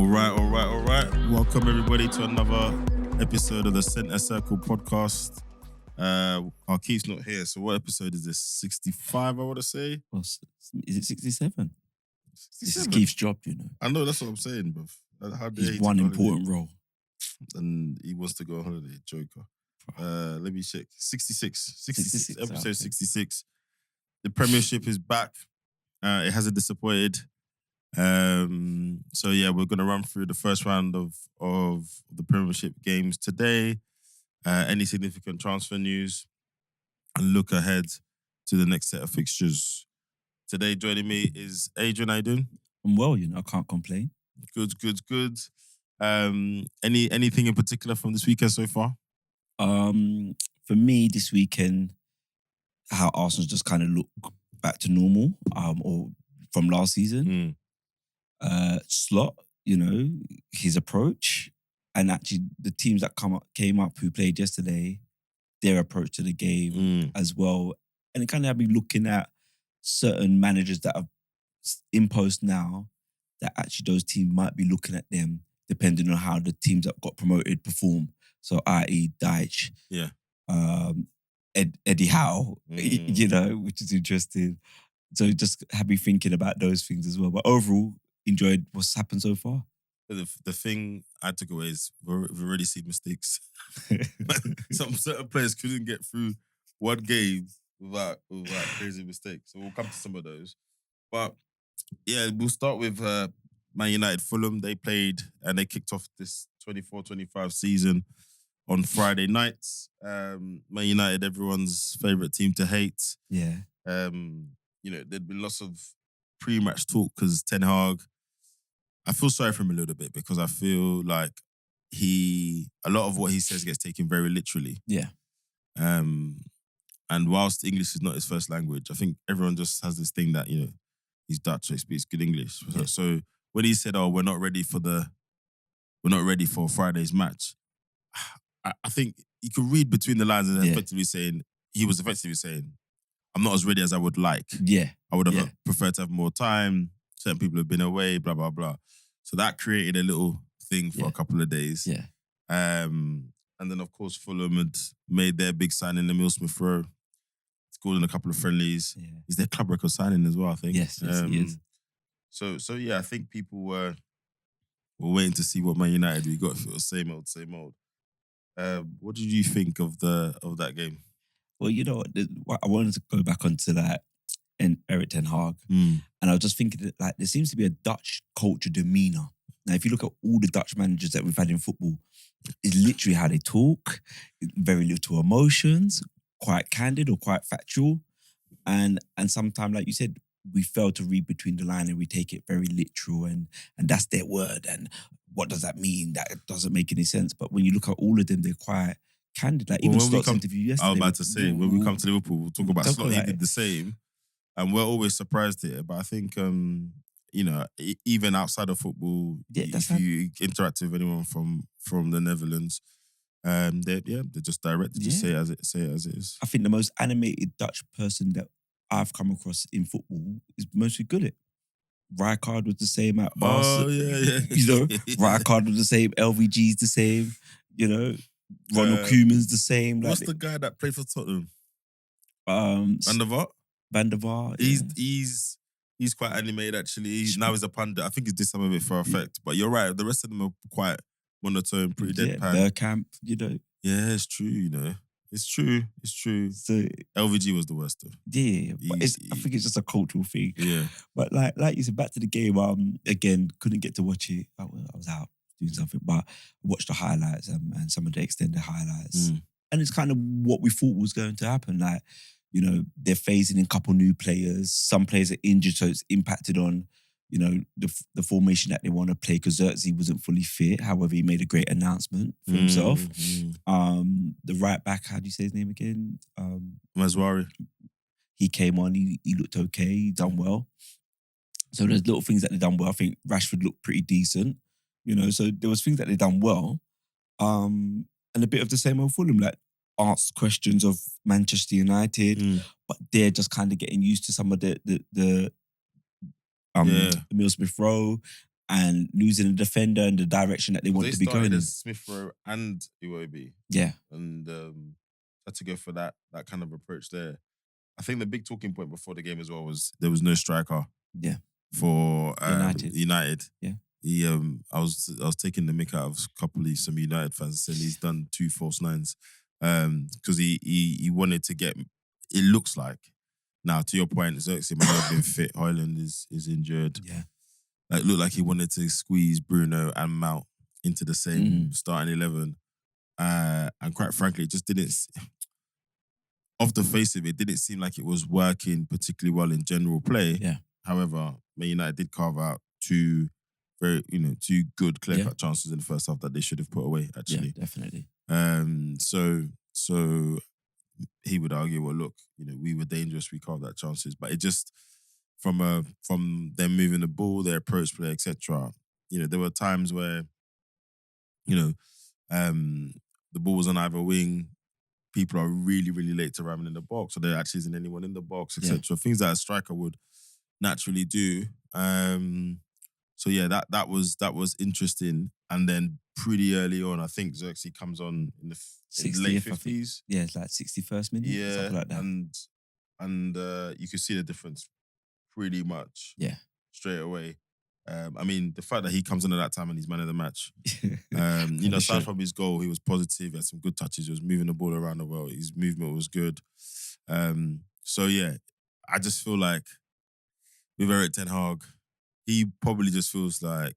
All right. Welcome everybody to another episode of the Centre Circle podcast. Our Keith's not here, so what episode is this? 65, I want to say. Well, is it 67? 67? This is Keith's job, you know. I know, that's what I'm saying, bruv. How dare He's he one take important holiday? role. And he wants to go on holiday, joker. Let me check. 66, episode okay. 66. The Premiership is back. It hasn't disappointed. So yeah, we're gonna run through the first round of the Premiership games today. Any significant transfer news, and look ahead to the next set of fixtures. Today, joining me is Adrian. How you doing? I'm well, you know, I can't complain. Good. Anything in particular from this weekend so far? For me, this weekend, how Arsenal just kind of look back to normal, or from last season. Slot, you know, his approach, and actually the teams that came up who played yesterday, their approach to the game as well. And it kind of had me looking at certain managers that have in post now, that actually those teams might be looking at them depending on how the teams that got promoted perform. So, i.e. Deitch, Eddie Howe, you know, which is interesting. So just had me thinking about those things as well. But overall, enjoyed what's happened so far. The thing I took away is we've already seen mistakes. Some certain players couldn't get through one game without crazy mistakes. So we'll come to some of those. But yeah, we'll start with Man United Fulham. They played and they kicked off this 24-25 season on Friday nights. Man United, everyone's favourite team to hate. Yeah. You know, there'd been lots of pre-match talk because Ten Hag, I feel sorry for him a little bit because I feel like a lot of what he says gets taken very literally. Yeah. And whilst English is not his first language, I think everyone just has this thing that, you know, he's Dutch, so he speaks good English. Yeah. So when he said, we're not ready for Friday's match, I think you could read between the lines and he was effectively saying, I'm not as ready as I would like. Yeah. I would have preferred to have more time. Certain people have been away, blah, blah, blah. So that created a little thing for a couple of days. Yeah. And then, of course, Fulham had made their big signing, Emile Smith-Rowe. Scored in a couple of friendlies. Yeah. He's their club record signing as well, I think. Yes, he is. So yeah, I think people were waiting to see what Man United we got. If it was same old. What did you think of that game? Well, you know what, I wanted to go back onto that and Erik ten Hag. And I was just thinking that, like, there seems to be a Dutch culture demeanour. Now, if you look at all the Dutch managers that we've had in football, it's literally how they talk, very little emotions, quite candid or quite factual. And sometimes, like you said, we fail to read between the lines and we take it very literal and that's their word. And what does that mean? That doesn't make any sense. But when you look at all of them, they're quite candid. Like even Slot's interview yesterday. I was about to say, when we come to Liverpool, we'll talk about Slot. He did the same. And we're always surprised here. But I think, you know, even outside of football, if you interact with anyone from the Netherlands, they're just direct. They just say it as it is. I think the most animated Dutch person that I've come across in football is mostly Gullit. Rijkaard was the same at Barca. Oh, yeah. You know, Rijkaard was the same, LVG's the same, you know, Ronald Koeman's the same. What's the guy that played for Tottenham? Van der Vaart. He's quite animated actually. Now he's a pundit. I think he's did some of it for effect. But you're right, the rest of them are quite monotone, pretty deadpan. Bergkamp, you know. Yeah, it's true, you know. It's true. So LVG was the worst though. Yeah, but I think it's just a cultural thing. Yeah. But like you said, back to the game, again, couldn't get to watch it. I was out doing something, but I watched the highlights and some of the extended highlights. And it's kind of what we thought was going to happen. Like, you know, they're phasing in a couple new players. Some players are injured, so it's impacted on, you know, the formation that they want to play because Xerxes wasn't fully fit. However, he made a great announcement for himself. The right back, how do you say his name again? Mazwari. He came on, he looked okay, he done well. So there's little things that they done well. I think Rashford looked pretty decent, you know, so there was things that they done well. And a bit of the same old Fulham, like asked questions of Manchester United, but they're just kind of getting used to some of the Emile Smith-Rowe and losing a defender and the direction that they want to be going in. Smith Rowe and Iwobi. Yeah. And had to go for that kind of approach there. I think the big talking point before the game as well was there was no striker. Yeah. For United. Yeah. He I was taking the mick out of some United fans saying he's done 2 false nines. Because he wanted to get, it looks like. Now, to your point, Xerxes might not have been fit. Højlund is injured. Yeah. It looked like he wanted to squeeze Bruno and Mount into the same starting 11. And quite frankly, it just didn't, off the face of it, didn't seem like it was working particularly well in general play. Yeah. However, Man United did carve out two good clear-cut chances in the first half that they should have put away, actually. Yeah, definitely. So he would argue, well, look, we were dangerous, we carved out chances, but it just from them moving the ball, their approach play, etc. There were times where the ball was on either wing. People are really, really late to ramming in the box, or there actually isn't anyone in the box, etc. Yeah. Things that a striker would naturally do. So yeah, that was interesting. And then pretty early on, I think Xerxes comes on in the late 50s. Yeah, it's like 61st minute, something like that. And you could see the difference pretty much straight away. I mean, the fact that he comes in at that time and he's man of the match. Aside from his goal, he was positive. He had some good touches. He was moving the ball around the world. His movement was good. So yeah, I just feel like with Erik ten Hag, he probably just feels like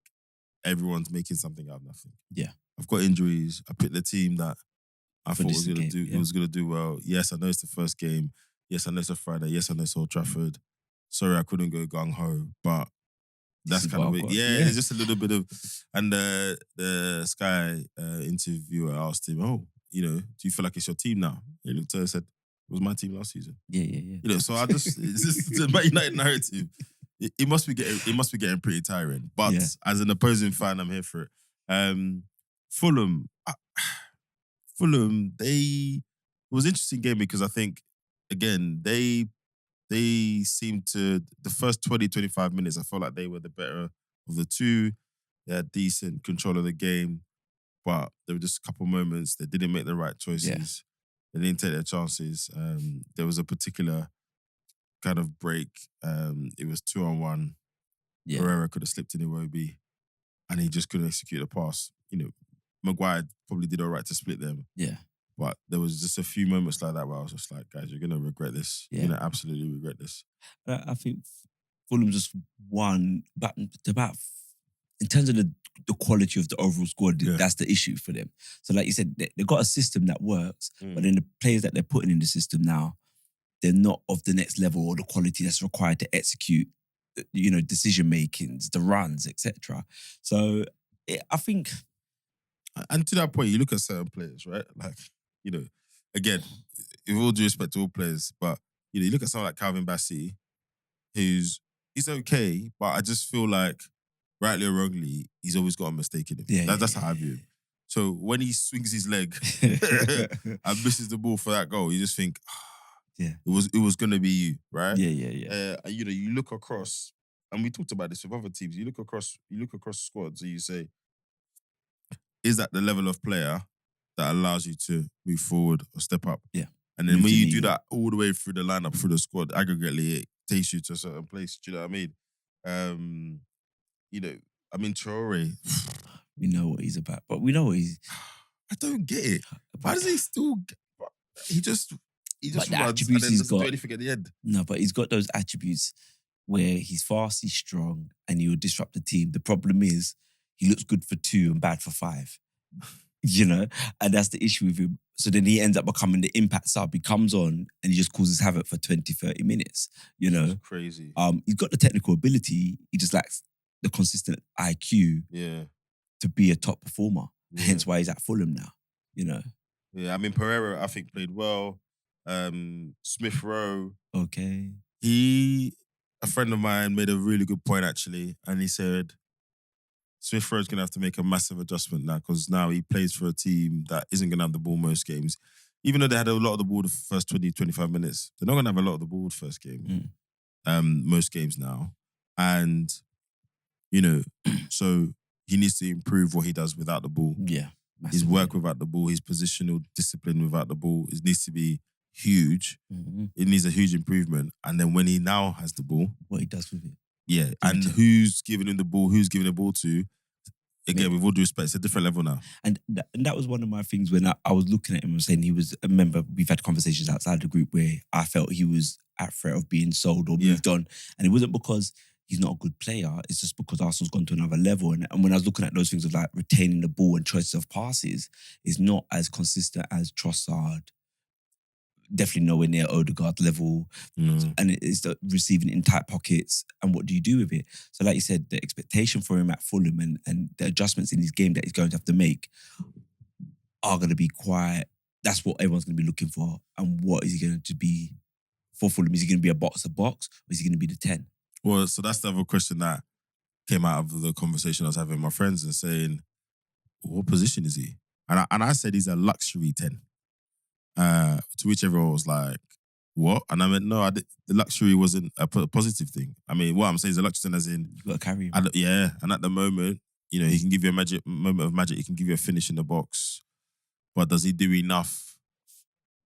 everyone's making something out of nothing. Yeah, I've got injuries. I picked the team that I thought was going to do. Yeah. It was going to do well. Yes, I know it's the first game. Yes, I know it's a Friday. Yes, I know it's Old Trafford. Sorry, I couldn't go gung ho, but that's kind of it. Yeah, there's just a little bit of. And the Sky interviewer asked him, "Oh, do you feel like it's your team now?" He looked at her and said, "It was my team last season." Yeah. So I just it's just the Man United narrative. It must be getting pretty tiring. But as an opposing fan, I'm here for it. Fulham, it was an interesting game because I think again they seemed to, the first 20, 25 minutes, I felt like they were the better of the two. They had decent control of the game, but there were just a couple moments they didn't make the right choices. Yeah. They didn't take their chances. There was a particular kind of break. It was 2-on-1. Yeah. Pereira could have slipped in Iwobi, and he just couldn't execute a pass. Maguire probably did all right to split them. Yeah. But there was just a few moments like that where I was just like, guys, you're going to regret this. Yeah. You're going to absolutely regret this. I think Fulham just won, but about in terms of the quality of the overall squad, that's the issue for them. So like you said, they've got a system that works, but then the players that they're putting in the system now, they're not of the next level or the quality that's required to execute, decision makings, the runs, etc. So I think, and to that point, you look at certain players, right? Like, again, with all due respect to all players, but you look at someone like Calvin Bassey, he's okay, but I just feel like, rightly or wrongly, he's always got a mistake in him. That's how I view him. So when he swings his leg and misses the ball for that goal, you just think, it was gonna be you, right? Yeah. You look across, and we talked about this with other teams. You look across squads, and you say, is that the level of player that allows you to move forward or step up? Yeah. And then when you do that all the way through the lineup, through the squad, aggregately, it takes you to a certain place. Do you know what I mean? Traore. We know what he's about, but we know what he's. I don't get it. Why does he still? He just but the runs attributes and then he's doesn't got, do anything at the end. No, but he's got those attributes where he's fast, he's strong, and he will disrupt the team. The problem is he looks good for 2 and bad for 5. And that's the issue with him. So then he ends up becoming the impact sub. He comes on and he just causes havoc for 20, 30 minutes. It's crazy. He's got the technical ability. He just lacks the consistent IQ to be a top performer. Yeah. Hence why he's at Fulham now. Yeah, I mean, Pereira, I think, played well. Smith Rowe. Okay. A friend of mine made a really good point, actually. And he said, Smith Rowe's going to have to make a massive adjustment now because now he plays for a team that isn't going to have the ball most games. Even though they had a lot of the ball the first 20, 25 minutes, they're not going to have a lot of the ball the first game. Most games now. And, You know, so he needs to improve what he does without the ball. Yeah. His Massively. work without the ball, his positional discipline without the ball, it needs to be huge. Mhm. It needs a huge improvement. And then when he now has the ball, What he does with it. yeah, and who's giving him the ball, who's giving the ball to, again, with all due respect, it's a different level now. And that was one of my things when I was looking at him and saying he was, I remember we've had conversations outside the group where I felt he was at threat of being sold or moved on. And it wasn't because he's not a good player, it's just because Arsenal's gone to another level. And when I was looking at those things of like retaining the ball and choices of passes, is not as consistent as Trossard. Definitely nowhere near Odegaard level. And it's the receiving in tight pockets. And what do you do with it? So like you said, the expectation for him at Fulham and the adjustments in his game that he's going to have to make are going to be quite, that's what everyone's going to be looking for. And what is he going to be for Fulham? Is he going to be a box-to-box or is he going to be the 10? Well, so that's the other question that came out of the conversation I was having with my friends and saying, what position is he? And I said he's a luxury 10. To which everyone was like, what? And I went, no, the luxury wasn't a positive thing. I mean, what I'm saying is a luxury as in... You've got to carry him. And at the moment, you know, he can give you a moment of magic, he can give you a finish in the box. But does he do enough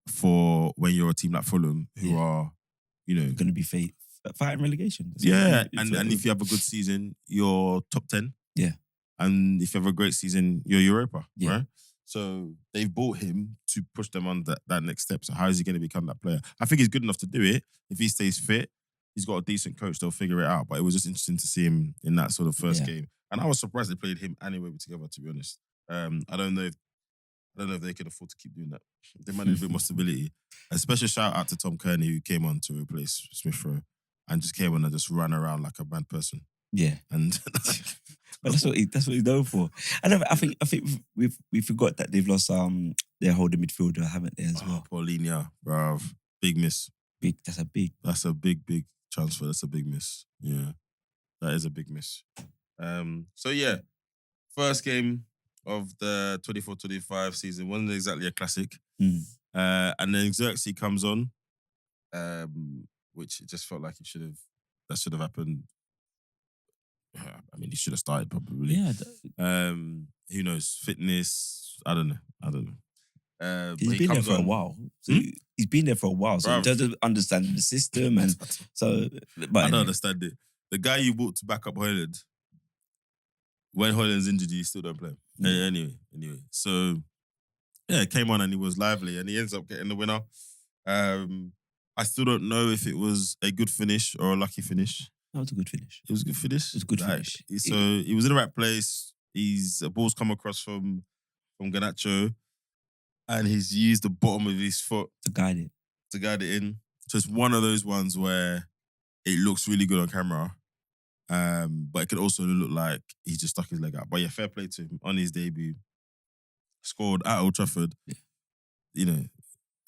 for when you're a team like Fulham who are, you know... going to be fighting relegation. And if you have a good season, you're top 10. Yeah. And if you have a great season, you're Europa, right? So they've bought him to push them on that next step. So how is he going to become that player? I think he's good enough to do it. If he stays fit, he's got a decent coach, they'll figure it out. But it was just interesting to see him in that sort of first game. And I was surprised they played him and Iwobi together, to be honest. I don't know if they could afford to keep doing that. They might need a bit more stability. A special shout out to Tom Kearney, who came on to replace Smith Rowe and just came on and just ran around like a mad person. Yeah. And but that's what he's known for. And I think we forgot that they've lost their holding midfielder, haven't they, as well? Paulinho, bruv. Big miss. That's a big transfer. That's a big miss. Yeah. That is a big miss. So yeah, first game of the 24-25 season wasn't exactly a classic. And then Xerxes comes on, which it just felt like that should have happened. I mean, he should have started probably. Yeah. Who knows? Fitness. I don't know. He's been there for a while. So he's been there for a while. So in terms of understanding the system and so. But I don't understand it. The guy you bought to back up Højlund, when Højlund's injured, you still don't play him. Anyway. So yeah, came on and he was lively and he ends up getting the winner. I still don't know if it was a good finish or a lucky finish. That was a good finish. It was a good finish? It was a good finish. So he was in the right place. A ball's come across from Garnacho and he's used the bottom of his foot to guide it in. So it's one of those ones where it looks really good on camera, but it could also look like he just stuck his leg out. But yeah, fair play to him on his debut. Scored at Old Trafford. Yeah. You know,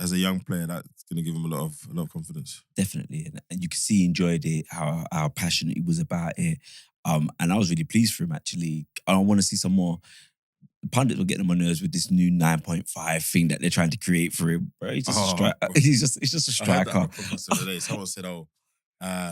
as a young player, that's going to give him a lot of confidence. Definitely. And you can see he enjoyed it, how passionate he was about it. And I was really pleased for him, actually. I want to see some more. The pundits were getting on my nerves with this new 9.5 thing that they're trying to create for him. Bro, he's just a striker. It's just a striker. Someone said,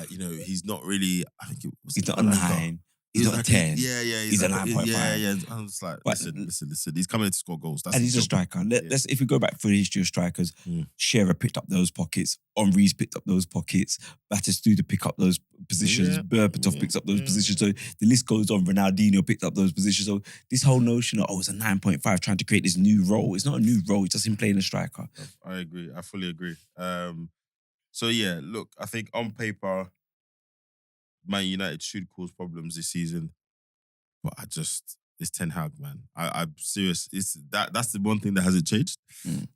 he's not really, I think it was... He's not a 9. He's not a 10. Yeah. He's a 9.5. Yeah. I'm just like, listen. He's coming in to score goals. And he's a striker. Let's if we go back through the history of strikers, Shearer picked up those pockets. Henry's picked up those pockets. Batistuta picked up those positions. Berbatov picks up those positions. So the list goes on. Ronaldinho picked up those positions. So this whole notion of, it's a 9.5 trying to create this new role. It's not a new role. It's just him playing a striker. I agree. I fully agree. So yeah, look, I think on paper, Man United should cause problems this season, but it's Ten Hag, man. I'm serious. That's the one thing that hasn't changed.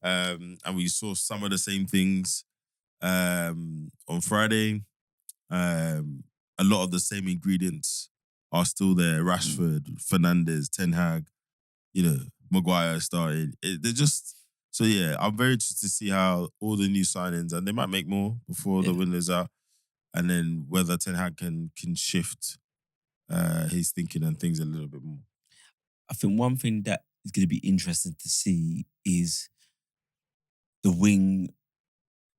And we saw some of the same things on Friday. A lot of the same ingredients are still there. Rashford, Fernandes, Ten Hag, Maguire started. They're just... So yeah, I'm very interested to see how all the new signings, and they might make more before the window's out, and then whether Ten Hag can shift his thinking and things a little bit more. I think one thing that is going to be interesting to see is the wing,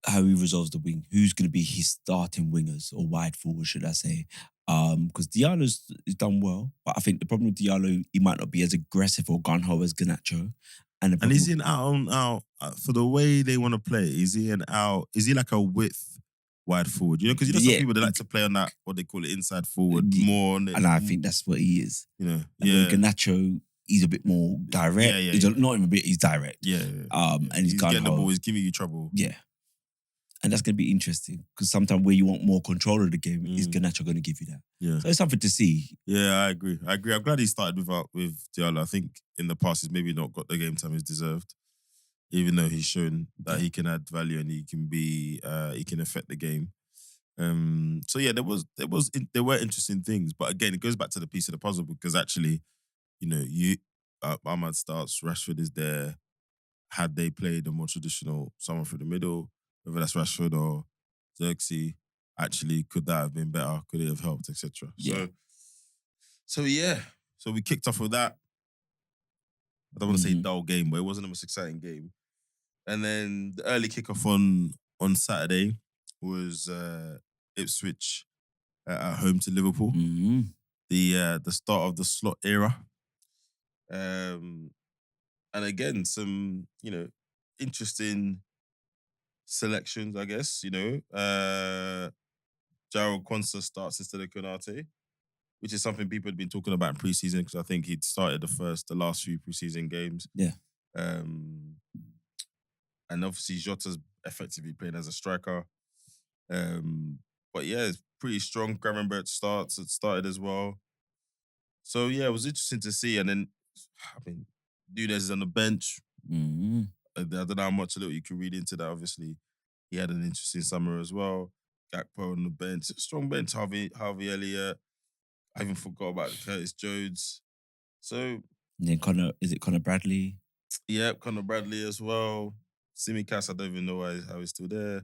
how he resolves the wing. Who's going to be his starting wingers or wide forward, should I say? Because Diallo's done well, but I think the problem with Diallo, he might not be as aggressive or gun-ho as Garnacho. And is he an out for the way they want to play? Is he an out? Is he like a width wide forward? You know, because some people they like to play on that what they call it inside forward more. On it, and I think that's what he is. You know, and Garnacho, he's a bit more direct. He's not even a bit. He's direct. And he's getting the ball. He's giving you trouble. Yeah. And that's going to be interesting because sometimes where you want more control of the game is Garnacho going to give you that. Yeah. So it's something to see. Yeah, I agree. I'm glad he started with Diallo. I think in the past he's maybe not got the game time he's deserved, even though he's shown that he can add value and he can affect the game. So yeah, there were interesting things, but again, it goes back to the piece of the puzzle because actually, you know, Ahmad starts, Rashford is there. Had they played a more traditional someone through the middle, whether that's Rashford or Xerxes, actually, could that have been better? Could it have helped, etc.? Yeah. So we kicked off with that. I don't want to say dull game, but it wasn't the most exciting game. And then the early kickoff on Saturday was Ipswich at home to Liverpool. Mm-hmm. The start of the Slot era. And again, some, you know, interesting selections, I guess, you know. Jarrell Quansah starts instead of Konate, which is something people had been talking about in pre-season because I think he'd started the last few pre-season games. Yeah. And obviously Jota's effectively playing as a striker. But yeah, it's pretty strong. Gravenberch started as well. So yeah, it was interesting to see. And then, I mean, Nunes is on the bench. Mm-hmm. I don't know how much you can read into that. Obviously, he had an interesting summer as well. Gakpo on the bench, strong bench. Harvey Elliott. I even forgot about Curtis Jones. So and then Conor Bradley? Yeah, Conor Bradley as well. Tsimikas, I don't even know how he's still there.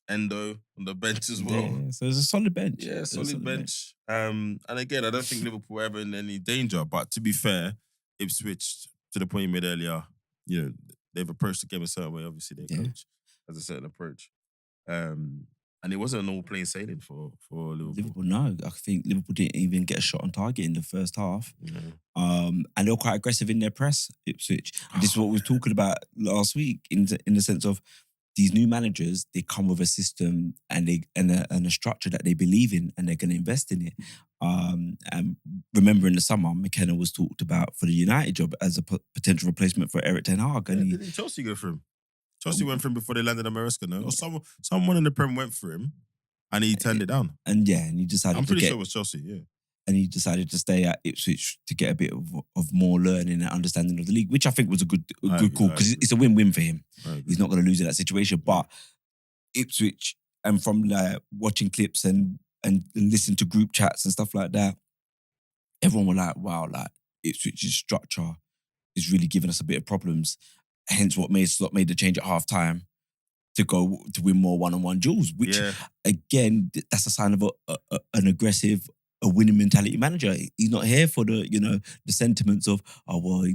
Endo on the bench as well. Yeah, so it's a solid bench. Yeah, solid bench. And again, I don't think Liverpool were ever in any danger. But to be fair, Ipswich, to the point you made earlier, you know, they've approached the game a certain way. Obviously, their coach has a certain approach. And it wasn't an all plain sailing for Liverpool. No, I think Liverpool didn't even get a shot on target in the first half. And they were quite aggressive in their press, Ipswich. And this is what we were talking about last week in the sense of these new managers, they come with a system and a structure that they believe in and they're going to invest in it. And remember in the summer, McKenna was talked about for the United job as a potential replacement for Eric Ten Hag. And didn't Chelsea go for him? Chelsea went for him before they landed on Maresca, no? Or someone in the Prem went for him and he turned it down. And he decided I'm pretty sure it was Chelsea, yeah. And he decided to stay at Ipswich to get a bit of more learning and understanding of the league, which I think was a good call because it's a win-win for him. He's not going to lose in that situation. But Ipswich, and from like watching clips and listening to group chats and stuff like that, everyone was like, wow, like Ipswich's structure is really giving us a bit of problems. Hence what made Slot made the change at half time to go to win more one-on-one duels, which again, that's a sign of an aggressive, a winning mentality manager. He's not here for the sentiments of, oh, well,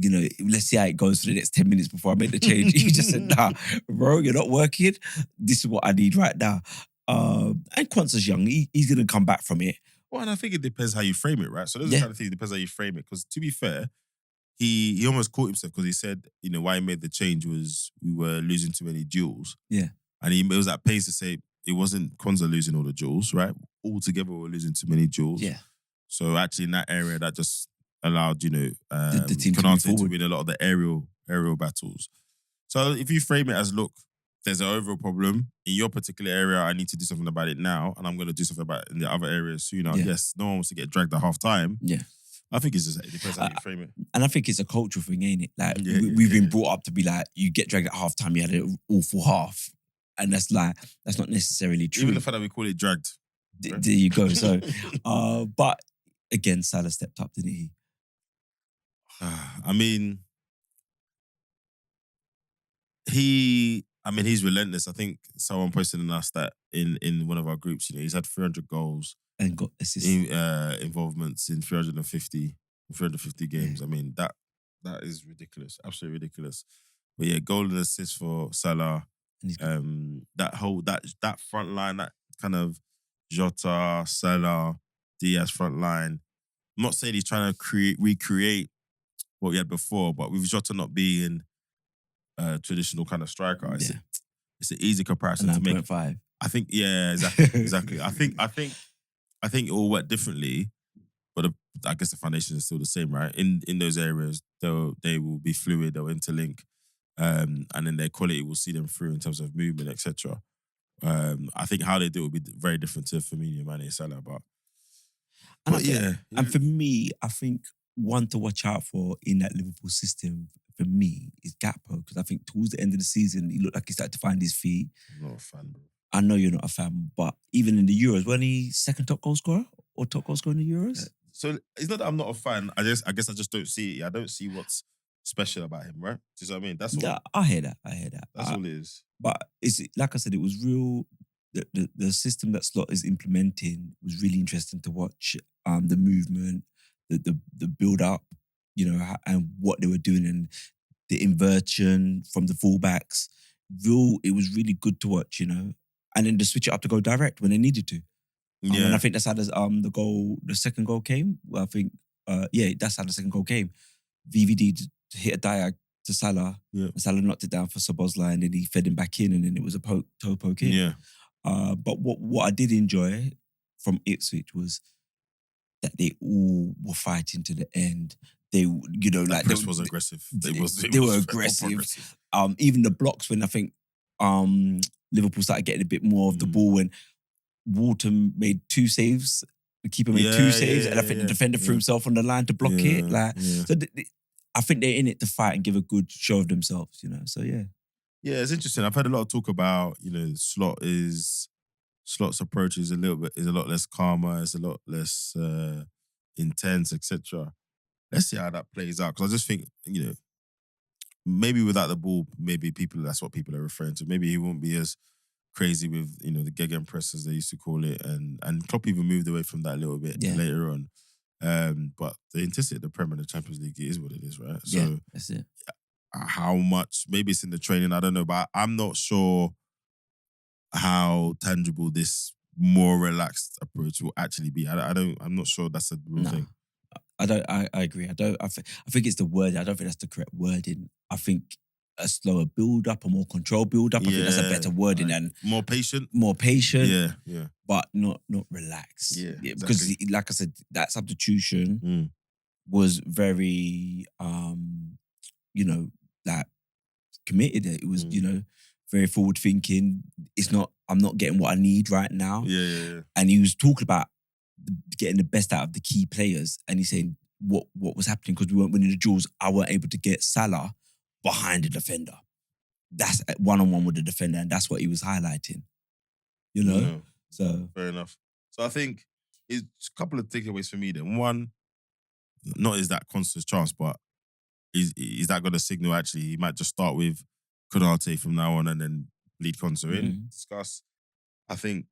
let's see how it goes for the next 10 minutes before I make the change. He just said, nah, bro, you're not working. This is what I need right now. And Quansah's young. He's going to come back from it. Well, and I think it depends how you frame it, right? So those are the kind of things, it depends how you frame it. Because to be fair, he almost caught himself because he said, why he made the change was we were losing too many duels. Yeah. And he was at pace to say it wasn't Quansah losing all the duels, right? Altogether, we were losing too many duels. Yeah. So actually in that area, that just allowed, the team Konate to win a lot of the aerial battles. So if you frame it as, look, there's an overall problem in your particular area, I need to do something about it now, and I'm going to do something about it in the other areas sooner. Yeah. Yes, no one wants to get dragged at half time. Yeah. I think it depends how you frame it. And I think it's a cultural thing, ain't it? Like, we've been brought up to be like, you get dragged at half time, you had an awful half. And that's not necessarily true. Even the fact that we call it dragged. There you go. So, but again, Salah stepped up, didn't he? I mean, he's relentless. I think someone posted in us that in one of our groups, he's had 300 goals and got assists, involvements in 350 games. I mean, that is ridiculous, absolutely ridiculous. But yeah, goal and assist for Salah. That front line, that kind of Jota, Salah, Diaz front line. I'm not saying he's trying to recreate what we had before, but with Jota not being a traditional kind of striker, it's an easy comparison to make. 9.5. I think, yeah, exactly. I think it will work differently, but I guess the foundation is still the same, right? In those areas, they will be fluid, they'll interlink, and then their quality will see them through in terms of movement, etc. I think how they do it will be very different to Firmino, Mane, Salah, but yeah. And for me, I think one to watch out for in that Liverpool system for me is Gakpo, because I think towards the end of the season he looked like he started to find his feet. I'm not a fan, bro. I know you're not a fan, but even in the Euros, wasn't he second top goal scorer or top goal scorer in the Euros? Yeah. So it's not that I'm not a fan. I guess I just don't see it. I don't see what's special about him, right? Do you see what I mean? That's all. Yeah, I hear that. That's all it is. But it's like I said, it was real. The system that Slot is implementing was really interesting to watch. The movement, the build up, and what they were doing, and the inversion from the fullbacks. It was really good to watch, and then to switch it up to go direct when they needed to. And I think that's how the second goal came. Well, I think, that's how the second goal came. VVD hit a diag to Salah. Yeah. And Salah knocked it down for Szoboszlai, and then he fed him back in, and then it was a toe poke in. Yeah. But what I did enjoy from Ipswich was that they all were fighting to the end. They, The press was aggressive. They were aggressive. Even the blocks when I think Liverpool started getting a bit more of the ball, when Walton made 2 saves, the keeper made 2 saves, and I think the defender threw himself on the line to block it. So I think they're in it to fight and give a good show of themselves. So yeah. Yeah, it's interesting. I've heard a lot of talk about, Slot's approach is a lot less calmer, it's a lot less intense, etc. Let's see how that plays out. Because I just think, maybe without the ball, maybe that's what people are referring to. Maybe he won't be as crazy with, the gegenpress as they used to call it. And Klopp even moved away from that a little bit later on. But the intensity of the Premier and the Champions League, it is what it is, right? So that's it. How much, maybe it's in the training, I don't know, but I'm not sure how tangible this more relaxed approach will actually be. I'm not sure that's a real thing. I agree. I think it's the word. I don't think that's the correct wording. I think a slower build up, a more controlled build up. I think that's a better wording than more patient. Yeah. But not relaxed. Yeah. Because like I said, that substitution was very like committed. It was, very forward thinking. I'm not getting what I need right now. Yeah. And he was talking about getting the best out of the key players, and he's saying what was happening because we weren't winning the duels. I weren't able to get Salah behind the defender. That's one-on-one with the defender, and that's what he was highlighting. So fair enough. So I think it's a couple of takeaways for me then. One, not is that Constance chance, but is that going to signal actually he might just start with Konate from now on and then lead Konsa in? Discuss. I think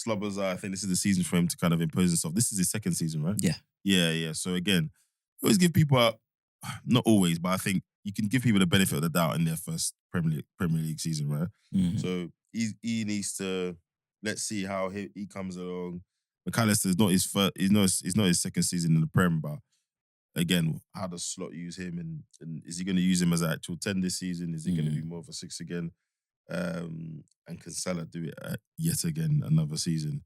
I think this is the season for him to kind of impose himself. This is his second season, right? Yeah. Yeah. So again, always give people not always, but I think you can give people the benefit of the doubt in their first Premier League season, right? So he needs to, let's see how he comes along. McAllister's not his first, he's not his second season in the Prem, but again, how does Slot use him, and is he going to use him as an actual 10 this season? Is he going to be more of a 6 again? And can Salah do it yet again another season?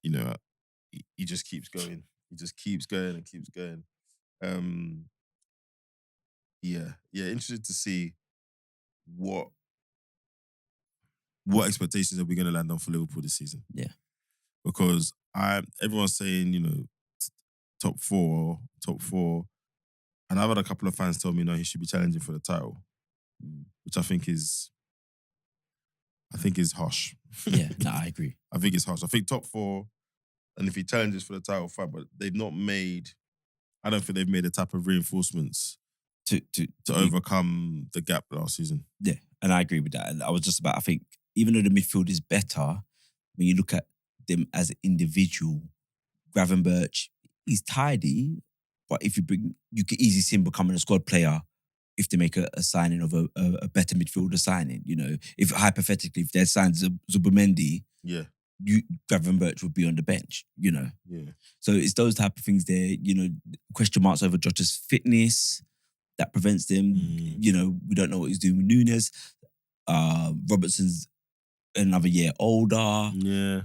He just keeps going. He just keeps going and keeps going. Interested to see what expectations are we going to land on for Liverpool this season? Yeah, because everyone's saying top four, and I've had a couple of fans tell me no, he should be challenging for the title, which I think is harsh. Yeah, no, I agree. I think it's harsh. I think top 4, and if he challenges for the title, fine, but I don't think they've made the type of reinforcements to overcome the gap last season. Yeah, and I agree with that. And I think even though the midfield is better, when you look at them as an individual, Gravenberch, he's tidy, but you can easily see him becoming a squad player if they make a signing of a better midfielder signing. If hypothetically, if they sign Zubimendi, Gravenberch would be on the bench, you know. Yeah. So it's those type of things there, you know, question marks over Jota's fitness that prevents them. You know, we don't know what he's doing with Nunes. Robertson's another year older. Yeah.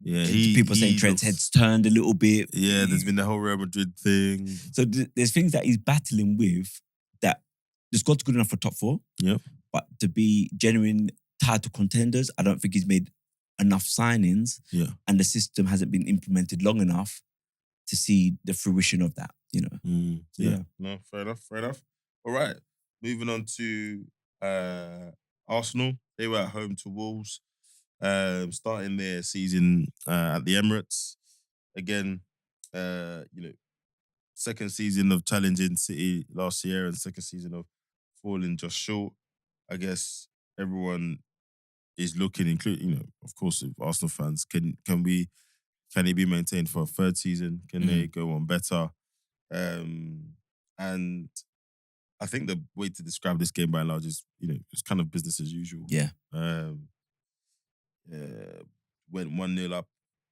Yeah, people saying Trent's head's turned a little bit. Yeah, there's been the whole Real Madrid thing. So there's things that he's battling with that the squad's good enough for top four. Yep. But to be genuine title contenders, I don't think he's made enough signings. Yeah. And the system hasn't been implemented long enough to see the fruition of that, you know. Yeah. No, fair enough. All right. Moving on to Arsenal. They were at home to Wolves. Starting their season at the Emirates. Again, you know, second season of challenging City last year and second season of falling just short. I guess everyone is looking, including, you know, of course, if Arsenal fans, can it be maintained for a third season? Can they go on better? And I think the way to describe this game by and large is, you know, it's kind of business as usual. Yeah. Went 1-0 up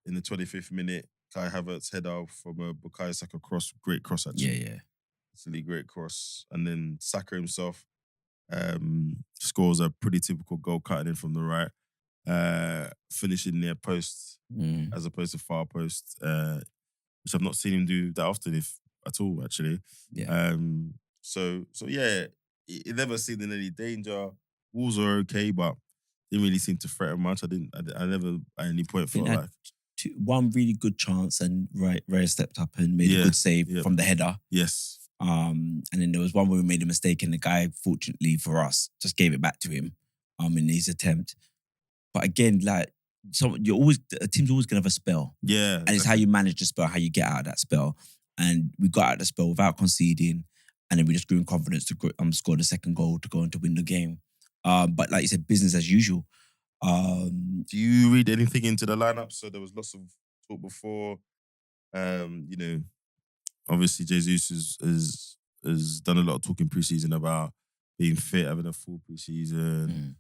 in the 25th minute. Kai Havertz header from a Bukayo Saka cross. Great cross, actually. Yeah. Absolutely great cross. And then Saka himself scores a pretty typical goal cutting in from the right. Finishing near post as opposed to far post, which I've not seen him do that often, if at all, actually. Yeah. So yeah, it never seemed in any danger. Wolves are okay, but didn't really seem to threaten much. I never at any point felt like one really good chance and Raya stepped up and made a good save from the header. Yes. And then there was one where we made a mistake and the guy, fortunately for us, just gave it back to him in his attempt. But again, like, so a team's always gonna have a spell. Yeah. And it's how you manage the spell, how you get out of that spell. And we got out of the spell without conceding, and then we just grew in confidence to score the second goal to go on to win the game. But like you said, business as usual. Do you read anything into the lineup? So there was lots of talk before. You know, obviously Jesus has done a lot of talking preseason about being fit, having a full preseason.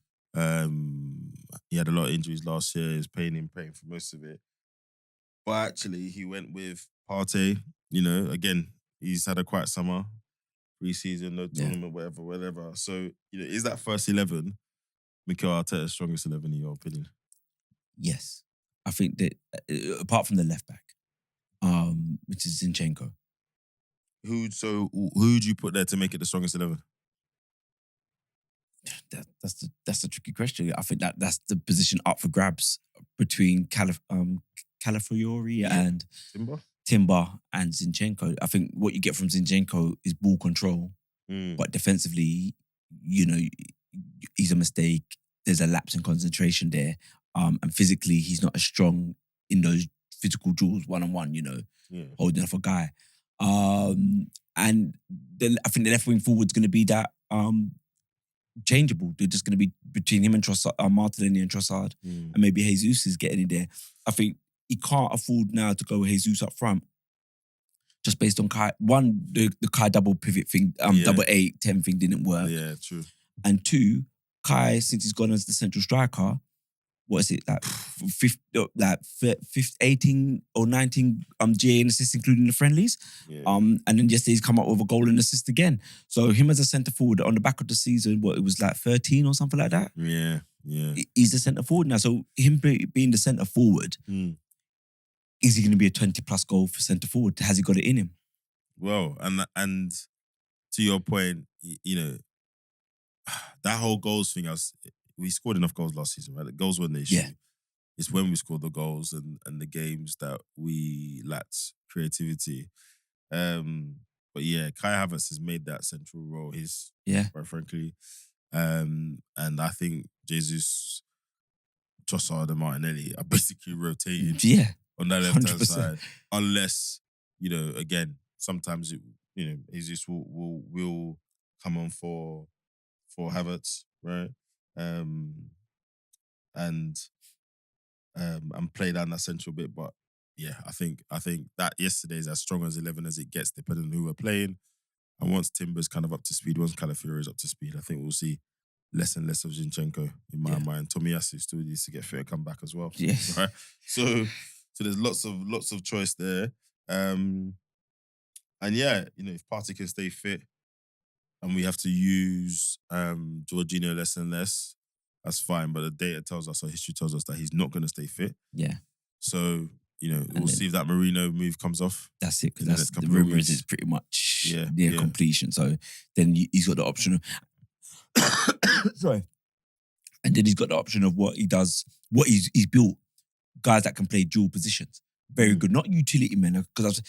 He had a lot of injuries last year. He was paying for most of it. But actually, he went with Partey. You know, again, he's had a quiet summer, preseason, no tournament, whatever. So, you know, is that first 11 Mikel Arteta's strongest 11 in your opinion? Yes. I think that, apart from the left back, which is Zinchenko. Who'd you put there to make it the strongest 11? That's the tricky question. I think that's the position up for grabs between Calafiori and Timber and Zinchenko. I think what you get from Zinchenko is ball control, but defensively, you know, he's a mistake. There's a lapse in concentration there, and physically, he's not as strong in those physical duels 1-on-1. You know, holding off a guy. And then I think the left wing forward's going to be that changeable. They're just going to be between him and Martinelli and Trossard, and maybe Jesus is getting in there. I think he can't afford now to go Jesus up front, just based on Kai. One, the Kai double pivot thing, double 8-10 thing didn't work. Yeah, true. And two, Kai, since he's gone as the central striker, what is it, like 18 or 19 GA and assists, including the friendlies. And then yesterday he's come up with a goal and assist again. So him as a centre forward on the back of the season, it was like 13 or something like that. Yeah. He's the centre forward now. So him being the centre forward, is he going to be a 20+ goal for centre forward? Has he got it in him? Well, and to your point, you know, that whole goals thing, we scored enough goals last season, right? The goals weren't the issue. Yeah. It's when we scored the goals and the games that we lacked creativity. But yeah, Kai Havertz has made that central role quite frankly. And I think Jesus, Trossard and Martinelli are basically rotating on that left-hand 100%. side. Unless, you know, again, sometimes Jesus will come on for Havertz, right? And play down that central bit. But yeah, I think that yesterday is as strong as 11 as it gets, depending on who we're playing. And once Timber's kind of up to speed, once Calafiori is up to speed, I think we'll see less and less of Zinchenko in my mind. Tomiyasu still needs to get fit and come back as well. Yes. Right? So there's lots of choice there. And yeah, if Partey can stay fit and we have to use Jorginho less and less, that's fine. But the data tells us, or history tells us, that he's not going to stay fit. Yeah. So, we'll see if that Marino move comes off. That's it, because that's the rumour is it's pretty much near completion. So then he's got the option of sorry. And then he's got the option of what he does, what he's built, guys that can play dual positions. Very good. Not utility men, because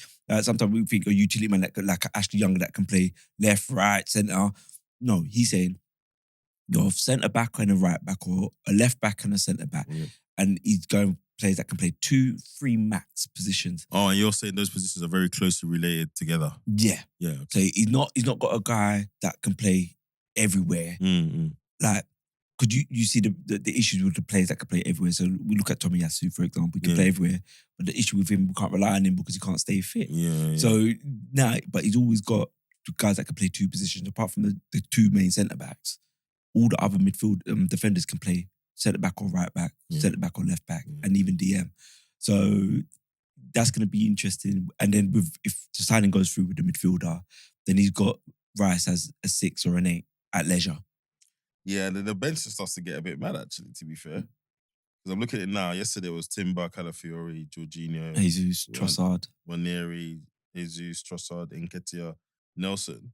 sometimes we think a utility man like Ashley Young that can play left, right, centre. No, he's saying you're a centre back and a right back, or a left back and a centre back. Yeah. And he's going players that can play 2, 3 max positions. Oh, and you're saying those positions are very closely related together. Yeah. Yeah. Okay. So he's not got a guy that can play everywhere. Mm-hmm. Like, could you see the issues with the players that can play everywhere? So we look at Tomiyasu, for example, he can play everywhere, but the issue with him, we can't rely on him because he can't stay fit. Yeah. So now, but he's always got guys that can play 2 positions, apart from the 2 main centre backs. All the other midfield defenders can play centre back or right back, centre back or left back, and even DM. So that's going to be interesting. And then if the signing goes through with the midfielder, then he's got Rice as a 6 or an 8 at leisure. Yeah, and then the bench starts to get a bit mad, actually, to be fair. Because I'm looking at it now. Yesterday was Timber, Calafiori, Jorginho, Jesus, Trossard, Waneri, Jesus, Trossard, Nketiah, Nelson.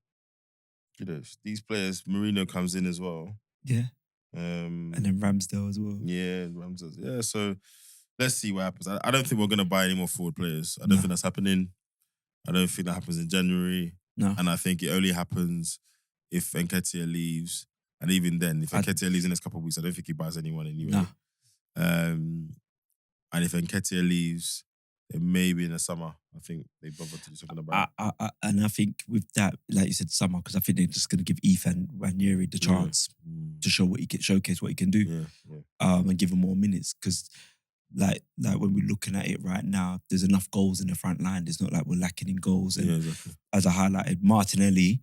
These players, Marino comes in as well. Yeah. And then Ramsdale as well. Yeah, Ramsdale. Yeah, so let's see what happens. I don't think we're going to buy any more forward players. I don't think that's happening. I don't think that happens in January. No. And I think it only happens if Nketiah leaves. And even then, if Nketiah leaves in the next couple of weeks, I don't think he buys anyone anyway. No. And if Nketiah leaves, then maybe in the summer, I think they bother to do something about it. And I think with that, like you said, summer, because I think they're just going to give Ethan Ranieri the chance to showcase what he can do, and give him more minutes. Because like when we're looking at it right now, there's enough goals in the front line. It's not like we're lacking in goals. And exactly. As I highlighted, Martinelli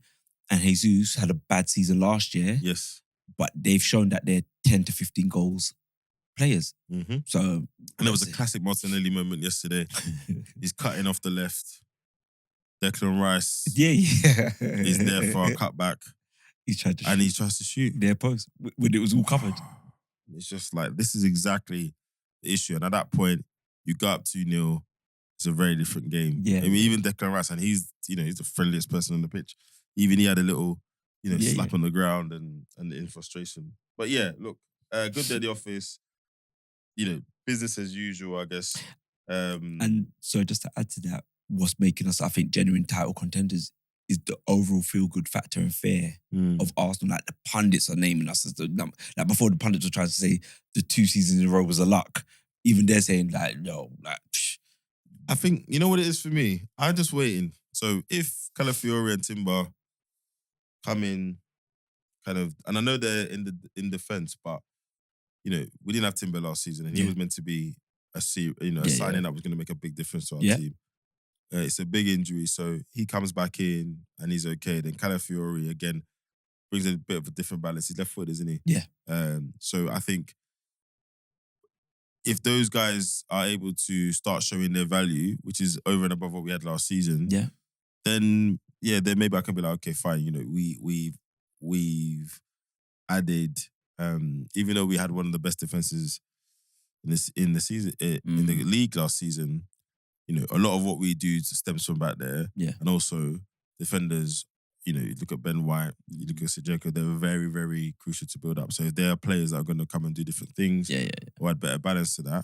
and Jesus had a bad season last year. Yes. But they've shown that they're 10 to 15 goals players. Mm-hmm. So, and there was a classic Martinelli moment yesterday. He's cutting off the left. Declan Rice. Yeah. He's there for a cutback. He tries to shoot. Their post when it was all covered. It's just like, this is exactly the issue. And at that point, you go up 2-0. It's a very different game. Yeah. I mean, even Declan Rice, and he's the friendliest person on the pitch. Even he had a little, slap on the ground and in frustration. But yeah, look, good day at the office. Business as usual, I guess. And so just to add to that, what's making us, I think, genuine title contenders is the overall feel-good factor and fear of Arsenal. Like, the pundits are naming us as the number. Like, before, the pundits were trying to say the 2 seasons in a row was a luck. Even they're saying, like, no, like, psh. I think, you know what it is for me? I'm just waiting. So if Calafiori and Timber come in, kind of, and I know they're in defence, but we didn't have Timber last season, and he was meant to be a signing that was going to make a big difference to our team. It's a big injury, so he comes back in and he's okay. Then Calafiori again brings a bit of a different balance. He's left-footed, isn't he? Yeah. So I think if those guys are able to start showing their value, which is over and above what we had last season, then maybe I can be like, okay, fine. We've added, even though we had one of the best defenses in the season in the league last season. A lot of what we do stems from back there. Yeah. And also, defenders, you look at Ben White, you look at Sejeko, they're very, very crucial to build up. So if there are players that are going to come and do different things, or add better balance to that,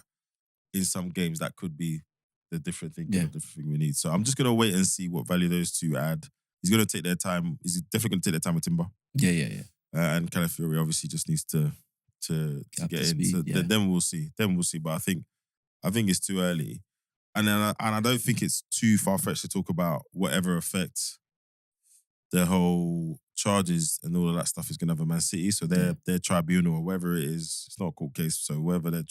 in some games, that could be the different thing, the different thing we need. So I'm just going to wait and see what value those two add. He's going to take their time. He's definitely going to take their time with Timber. Yeah. And Calafiori obviously just needs to get in. Speed, so then we'll see. But I think it's too early. And I don't think it's too far-fetched to talk about whatever effect the whole charges and all of that stuff is going to have on Man City. So their tribunal or whatever it is, it's not a court case. So whatever their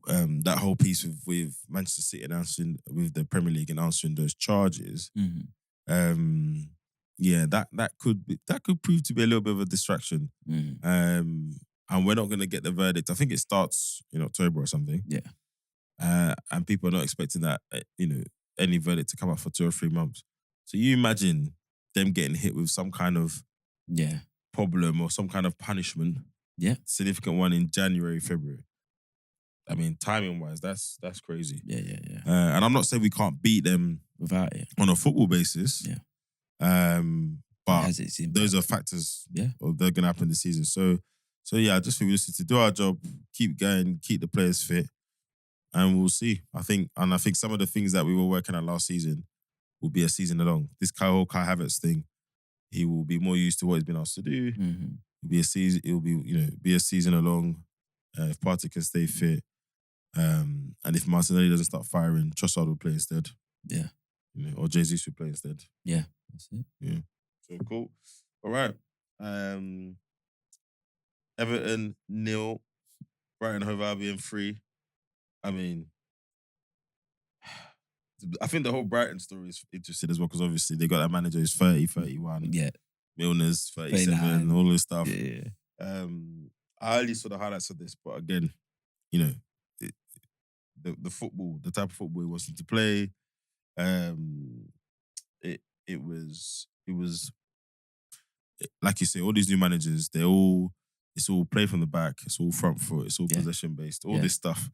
that whole piece with Manchester City announcing with the Premier League and answering those charges, that could prove to be a little bit of a distraction. And we're not going to get the verdict. I think it starts in October or something. Yeah. And people are not expecting that, any verdict to come out for 2 or 3 months. So you imagine them getting hit with some kind of problem or some kind of punishment. Yeah. Significant one in January, February. I mean, timing-wise, that's crazy. Yeah. And I'm not saying we can't beat them without it on a football basis. Yeah. But those are factors. Yeah. Or they're going to happen this season. So yeah, I just think we just need to do our job, keep going, keep the players fit, and we'll see. I think some of the things that we were working on last season will be a season along. This Kai Havertz thing, he will be more used to what he's been asked to do. Mm-hmm. It'll be a season. It'll be a season along. If Partey can stay fit, and if Martinelli doesn't start firing, Trossard will play instead. Yeah. Or Jesus will play instead. Yeah, that's it. Yeah. So cool. All right. Everton 0, Brighton Hove Albion 3. I mean, I think the whole Brighton story is interesting as well because obviously they got that manager who's 30, 31. Yeah. Milner's 37, 39. all this stuff. Yeah. I only saw the highlights of this, but again, the football, the type of football he wants to play, it was like you say, all these new managers, it's all play from the back, it's all front foot, it's all possession based, all this stuff,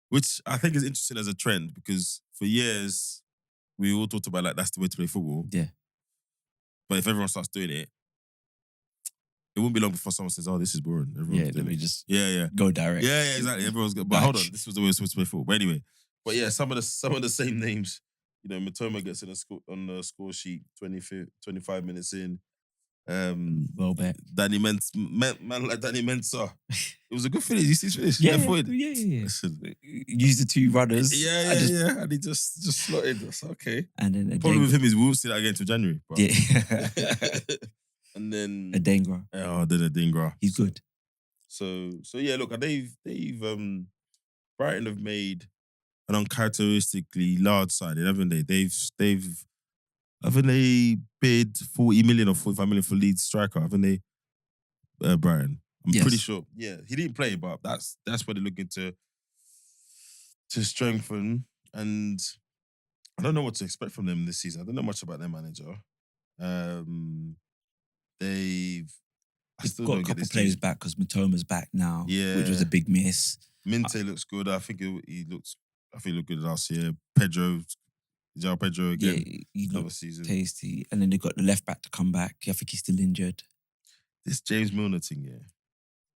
which I think is interesting as a trend because for years we all talked about like that's the way to play football. Yeah. But if everyone starts doing it, it won't be long before someone says, "Oh, this is boring." Everyone's let me just yeah go direct. Yeah, exactly. Everyone's good. But hold on, this was the way we're supposed to play football. But anyway, some of the same names. Matoma gets on the score sheet 25 minutes in. Well bet. Danny man like Danny Mensah. It was a good finish. You see his finish? Yeah. Use the two runners. Yeah. And he just slotted. That's okay. And then the problem with him is we won't see that again until January. But. Yeah. And then Adengra. Then Adengra. He's good. So yeah, look, they've Brighton have made an uncharacteristically large signing, haven't they? Haven't they bid 40 million or 45 million for Leeds striker? Haven't they? Brighton. I'm pretty sure. Yeah, he didn't play, but that's what they're looking to strengthen. And I don't know what to expect from them this season. I don't know much about their manager. They've got a couple of players back because Matoma's back now, which was a big miss. Minte looks good. I think he looked good last year. Pedro again. Yeah, he looked tasty. And then they got the left back to come back. I think he's still injured. This James Milner thing,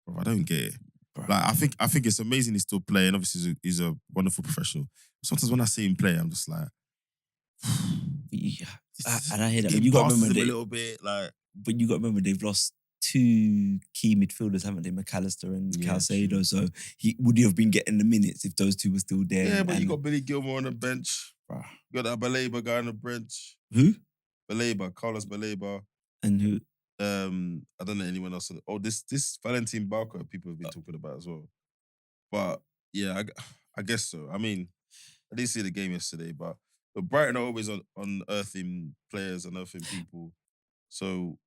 bro, I don't get it. Bro. Like I think it's amazing he's still playing. Obviously, he's a wonderful professional. Sometimes when I see him play, I'm just like, and I hear that. You got to remember a little bit, like. But you got to remember they've lost 2 key midfielders, haven't they? McAllister and Caicedo. So would he have been getting the minutes if those 2 were still there? Yeah, but you got Billy Gilmore on the bench. Bruh. You got that Baleba guy on the bench. Who? Carlos Baleba. And who? I don't know anyone else. This Valentin Barker people have been talking about as well. But yeah, I guess so. I mean, I didn't see the game yesterday, but Brighton are always on unearthing players, unearthing people. So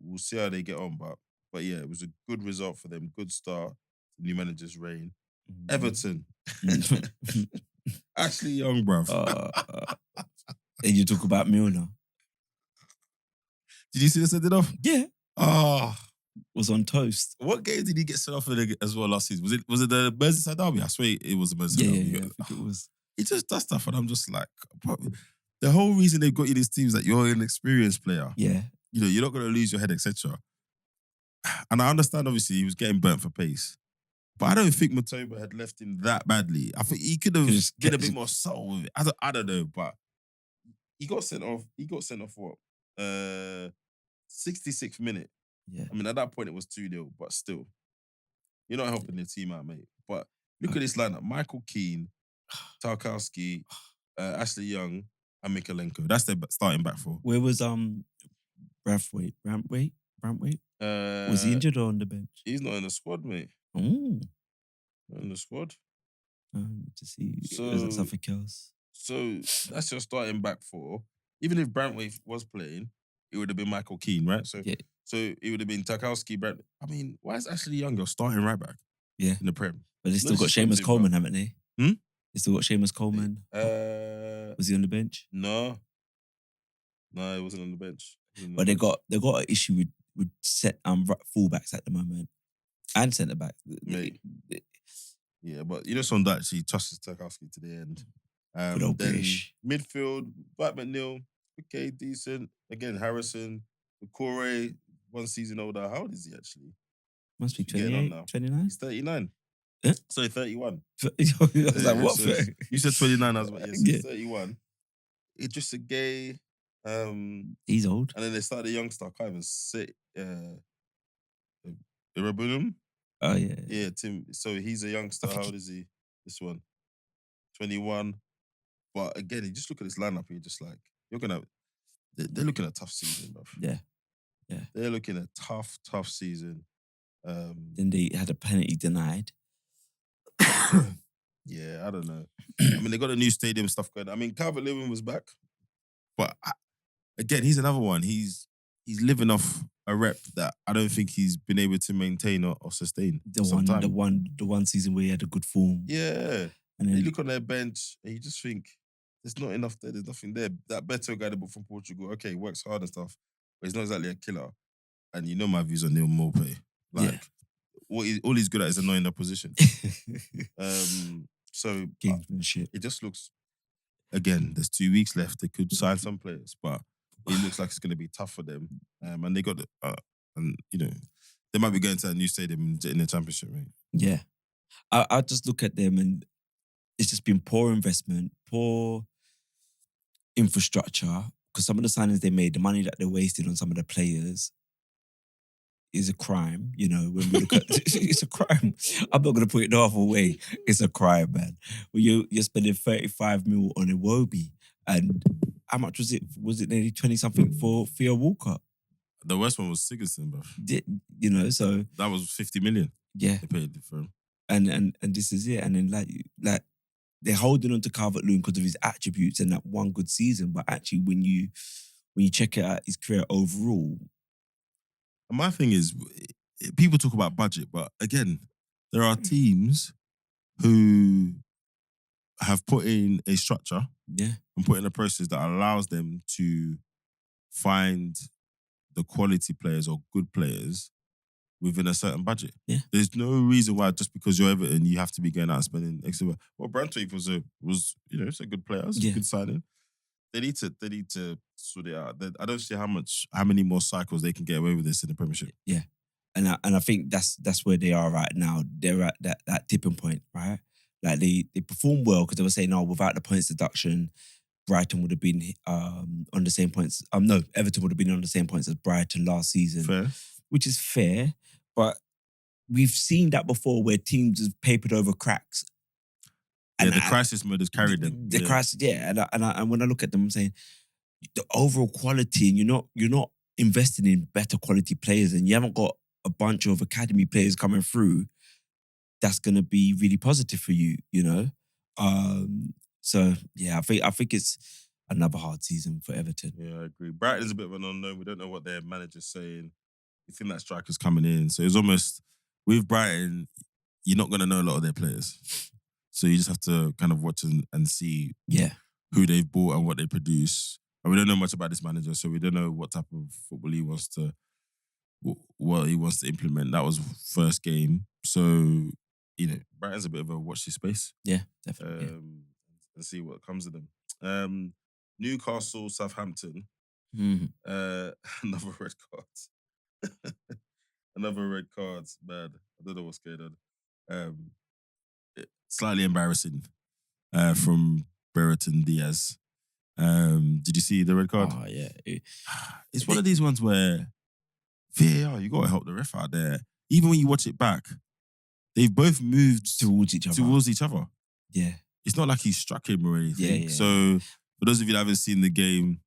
we'll see how they get on. But yeah, it was a good result for them. Good start. New manager's reign. Everton. Ashley Young, bruv. And you talk about Milner. Did you see the send it off? Yeah. Was on toast. What game did he get sent off in as well last season? Was it the Merseyside derby? I swear it was the Merseyside derby. Yeah, I think it was. He just does stuff and I'm just like, bro, the whole reason they've got you this team is that you're an experienced player. Yeah. You're not going to lose your head, etc. And I understand, obviously, he was getting burnt for pace. But I don't think Matoma had left him that badly. I think he could have been a bit more subtle with it. I don't know, but he got sent off. What? 66th minute. Yeah. I mean, at that point, it was 2-0, but still. You're not helping the team out, mate. But look at this lineup. Michael Keane, Tarkowski, Ashley Young, and Mikalenko. That's their starting back four. Where was Braithwaite? Was he injured or on the bench? He's not in the squad, mate. Oh. Not in the squad. To see. Is that something else? So that's your starting back four. Even if Braithwaite was playing, it would have been Michael Keane, right? So Yeah. so it would have been Tarkowski, Brad. I mean, why is Ashley Younger starting right back? Yeah. In the Prem. But they No still got disrespect Seamus to him, Coleman, bro. haven't they? Hmm? They still got Seamus Coleman. Was he on the bench? No, he wasn't on the bench. But they got an issue with set fullbacks at the moment and centre back. Mate. Yeah, but you know, someone that actually trusts Tarkowski to the end. Good old Then British. midfield, Bat McNeil, okay, decent. Again, Harrison, Corey, 1 season older. How old is he actually? Must be He's getting on 28, now. 29. He's 39. Huh? Sorry, 31. I was like, what? So you said 29, I was like, yes, Yeah. he's 31. Idrissa Gay. He's old. And then they started a youngster, I can't even say Irabunum. Oh, yeah. Yeah, Tim. So he's a youngster. How old is he? This one. 21. But again, you just look at this lineup, you're just like, they're looking at a tough season, bro. Yeah. They're looking at tough season. Then they had a penalty denied. Yeah, I don't know. I mean, they got a new stadium stuff going. I mean, Calvert-Lewin was back, but again, he's another one. He's living off a rep that I don't think he's been able to maintain or sustain. The one season where he had a good form. Yeah, And then you look on their bench and you just think there's not enough there. There's nothing there. That Beto guy they brought from Portugal, okay, he works hard and stuff, but he's not exactly a killer. And you know my views on Neil Maupay. Like, all he's good at is annoying the opposition. So it just looks. Again, there's 2 weeks left. They could sign some players, but it looks like it's going to be tough for them. And they got, and you know, they might be going to a new stadium in the championship, right? Yeah, I just look at them and it's just been poor investment, poor infrastructure. Because some of the signings they made, the money that they wasted on some of the players is a crime. You know, when we look at it's a crime. I'm not going to put it the other way. It's a crime, man. Well, you're spending 35 mil on Iwobi, and how much was it? Was it nearly 20 something for Theo Walcott? The worst one was Sigurdsson, bro. You know, so that was 50 million. Yeah, they paid for him. And this is it. And then like they're holding on to Calvert-Lewin because of his attributes and that one good season. But actually, when you check it out, his career overall. And my thing is, people talk about budget, but again, there are teams who have put in a structure, and put in a process that allows them to find the quality players or good players within a certain budget. Yeah. There's no reason why just because you're Everton, you have to be going out and spending extra. Well, Brantwaite was it's a good player, it's a good signing. They need to sort it out. I don't see how many more cycles they can get away with this in the Premiership. Yeah, and I think that's where they are right now. They're at that tipping point, right? Like they perform well because they were saying, "Oh, without the points deduction, Brighton would have been on the same points." No, Everton would have been on the same points as Brighton last season. Fair, which is fair, but we've seen that before where teams have papered over cracks. And the crisis mode has carried them. The crisis, and when I look at them, I'm saying the overall quality, and you're not investing in better quality players, and you haven't got a bunch of academy players coming through. That's going to be really positive for you, you know. So yeah, I think it's another hard season for Everton. Yeah, I agree. Brighton's a bit of an unknown. We don't know what their manager's saying. You think that striker's coming in, so it's almost with Brighton, you're not going to know a lot of their players. So you just have to kind of watch and see who they've bought and what they produce. And we don't know much about this manager, so we don't know what type of football he wants to implement. That was first game. So, you know, Brighton's a bit of a watch this space. Yeah, definitely. And see what comes of them. Newcastle, Southampton. Another red card. Another red card, man. I don't know what's going on. Slightly embarrassing from Brereton Diaz. Did you see the red card? Oh, yeah. It's one of these ones where VAR, you got to help the ref out there. Even when you watch it back, they've both moved towards each other. Yeah. It's not like he struck him or anything. Yeah. So, for those of you that haven't seen the game,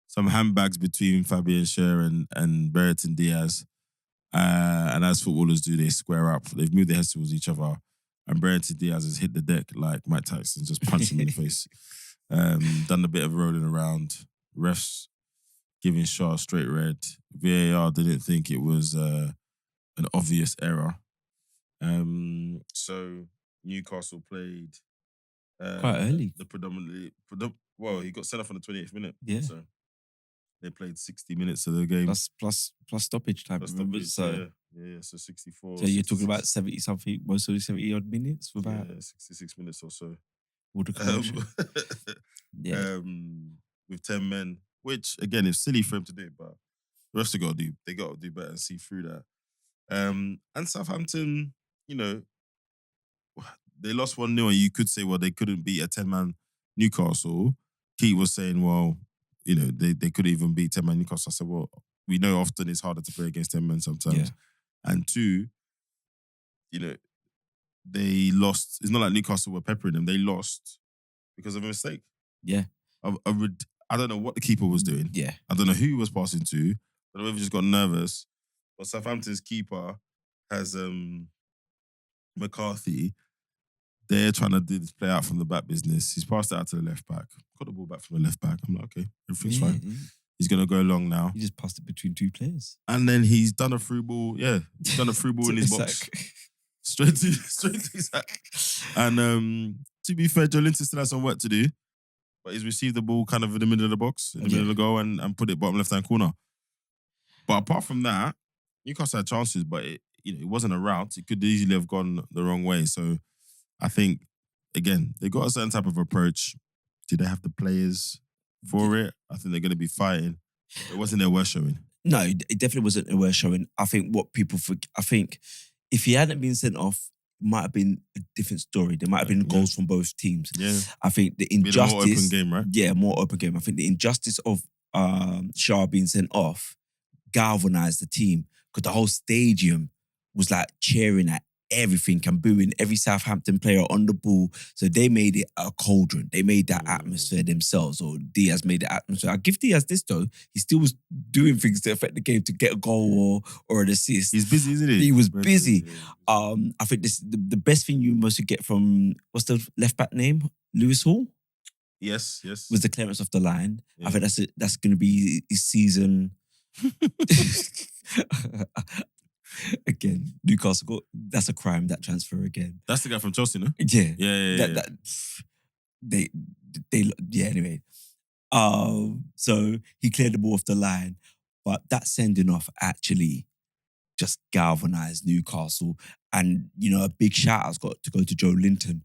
some handbags between Fabian Schär and Brereton Diaz. And as footballers do, they square up. They've moved their heads towards each other. And Brereton Diaz has hit the deck like Mike Tyson, just punched him in the face. Done a bit of rolling around. Refs giving Shaw a straight red. VAR didn't think it was an obvious error. So Newcastle played Quite early. Well, he got sent off on the 28th minute. Yeah. So they played 60 minutes of the game. Plus stoppage time. Plus Remember? stoppage, yeah. So 64. So you're 66, talking about 70 something, most of the 70 odd minutes without 66 minutes or so. all the commotion. With 10 men, which again is silly for him to do, but the rest got to do better and see through that. And Southampton, they lost 1-0, and you could say, well, they couldn't beat a 10-man Newcastle. Keith was saying, well, they could even beat 10-man Newcastle. I said, well, we know often it's harder to play against 10 men sometimes. Yeah. And two, they lost. It's not like Newcastle were peppering them. They lost because of a mistake. Yeah. I don't know what the keeper was doing. Yeah. I don't know who he was passing to. I don't know if he just got nervous. But Southampton's keeper has McCarthy. They're trying to do this play out from the back business. He's passed it out to the left back. Got the ball back from the left back. I'm like, okay, everything's fine. Yeah. He's going to go long now. He just passed it between two players. And then he's done a through ball. Yeah, he's done a through ball in his box. Straight to his sack. And to be fair, Joe Linton still has some work to do. But he's received the ball kind of in the middle of the box, in the middle of the goal, and put it bottom left-hand corner. But apart from that, Newcastle had chances, but it wasn't a rout. It could easily have gone the wrong way. So I think, again, they got a certain type of approach. Do they have the players for it? I think they're going to be fighting. It wasn't their worst showing. No, it definitely wasn't their worst showing. I think what people forget, if he hadn't been sent off, it might have been a different story. There might have been goals from both teams. Yeah. I think the injustice... more open game, right? Yeah, more open game. I think the injustice of Shaw being sent off galvanised the team because the whole stadium was like cheering at everything and booing every Southampton player on the ball. So they made it a cauldron. They made that atmosphere themselves, or Diaz made the atmosphere. I give Diaz this though. He still was doing things to affect the game to get a goal or an assist. He's busy, isn't he? He was busy. I think the best thing you mostly get from, what's the left back name? Lewis Hall? Yes. Was the clearance off the line. Yeah. I think that's going to be his season. Again, Newcastle that's a crime, that transfer again. That's the guy from Chelsea, no? Yeah. Yeah. Anyway. So he cleared the ball off the line, but that sending off actually just galvanised Newcastle. And, a big shout out's got to go to Joe Linton.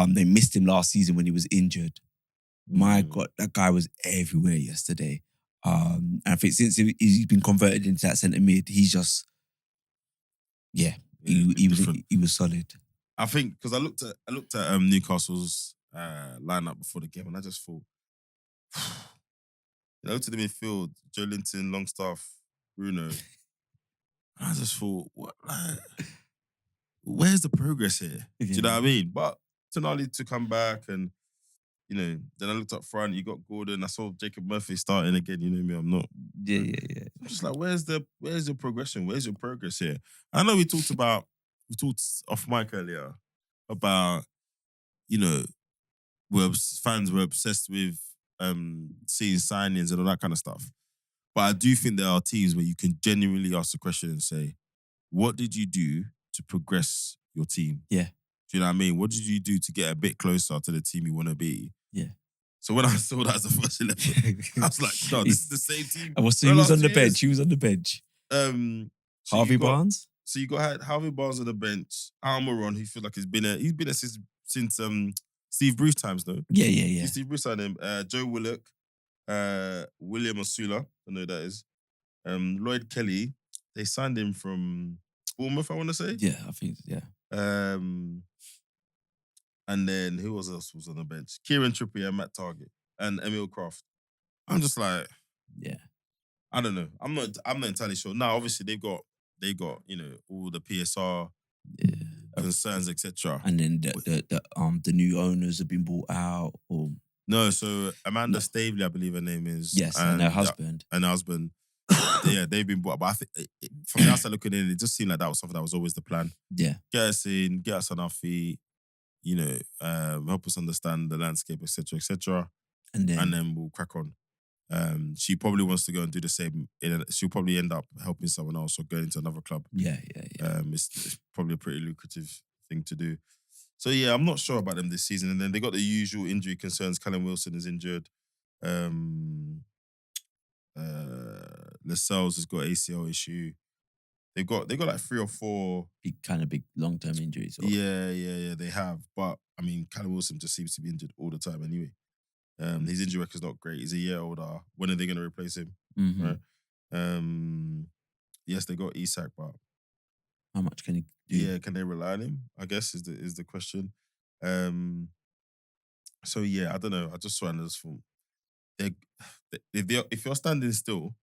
They missed him last season when he was injured. My God, that guy was everywhere yesterday. And I think since he's been converted into that centre mid, he's just, he was solid. I think because I looked at Newcastle's lineup before the game, and I just thought, to the midfield, Joe Linton, Longstaff, Bruno. I just thought, where's the progress here? Do you know what I mean? But Tonali to come back, and then I looked up front. You got Gordon. I saw Jacob Murphy starting again. You know me, I'm not. Yeah. I'm just like, where's your progression? Where's your progress here? I know we talked off mic earlier about, fans were obsessed with seeing signings and all that kind of stuff. But I do think there are teams where you can genuinely ask the question and say, what did you do to progress your team? Yeah. Do you know what I mean? What did you do to get a bit closer to the team you want to be? Yeah. So when I saw that as the first 11, I was like, no, this is the same team. And he was on the bench. He was on the bench. So Harvey Barnes? So you got Harvey Barnes on the bench. Almiron, who feels like he's been there since Steve Bruce times, though. Yeah. Steve Bruce signed him. Joe Willock, William Osula, I know who that is. Lloyd Kelly, they signed him from Bournemouth, I want to say. Yeah, I think, yeah. And then who else was on the bench? Kieran Trippier, Matt Target, and Emil Kraft. I'm just like, I don't know. I'm not entirely sure. Now, obviously, they've got all the PSR concerns, etc. And then the new owners have been bought out, or no. So Amanda Stavely, I believe her name is. Yes, and her husband. They've been bought. But I think from the outside looking in, it just seemed like that was something that was always the plan. Yeah, get us in, get us on our feet. Help us understand the landscape, etc., etc. And then we'll crack on. She probably wants to go and do the same. She'll probably end up helping someone else or going into another club. Yeah. It's probably a pretty lucrative thing to do. So yeah, I'm not sure about them this season. And then they got the usual injury concerns. Callum Wilson is injured. Lascelles has got ACL issue. They got like 3 or 4 Big long-term injuries. Or... Yeah, they have. But I mean, Callum Wilson just seems to be injured all the time anyway. His injury record's not great. He's a year older. When are they going to replace him? Mm-hmm. Right? Yes, they got Isak, but how much can he do? Yeah, can they rely on him? I guess is the question. So yeah, I don't know. I just saw and just thought, if you're standing still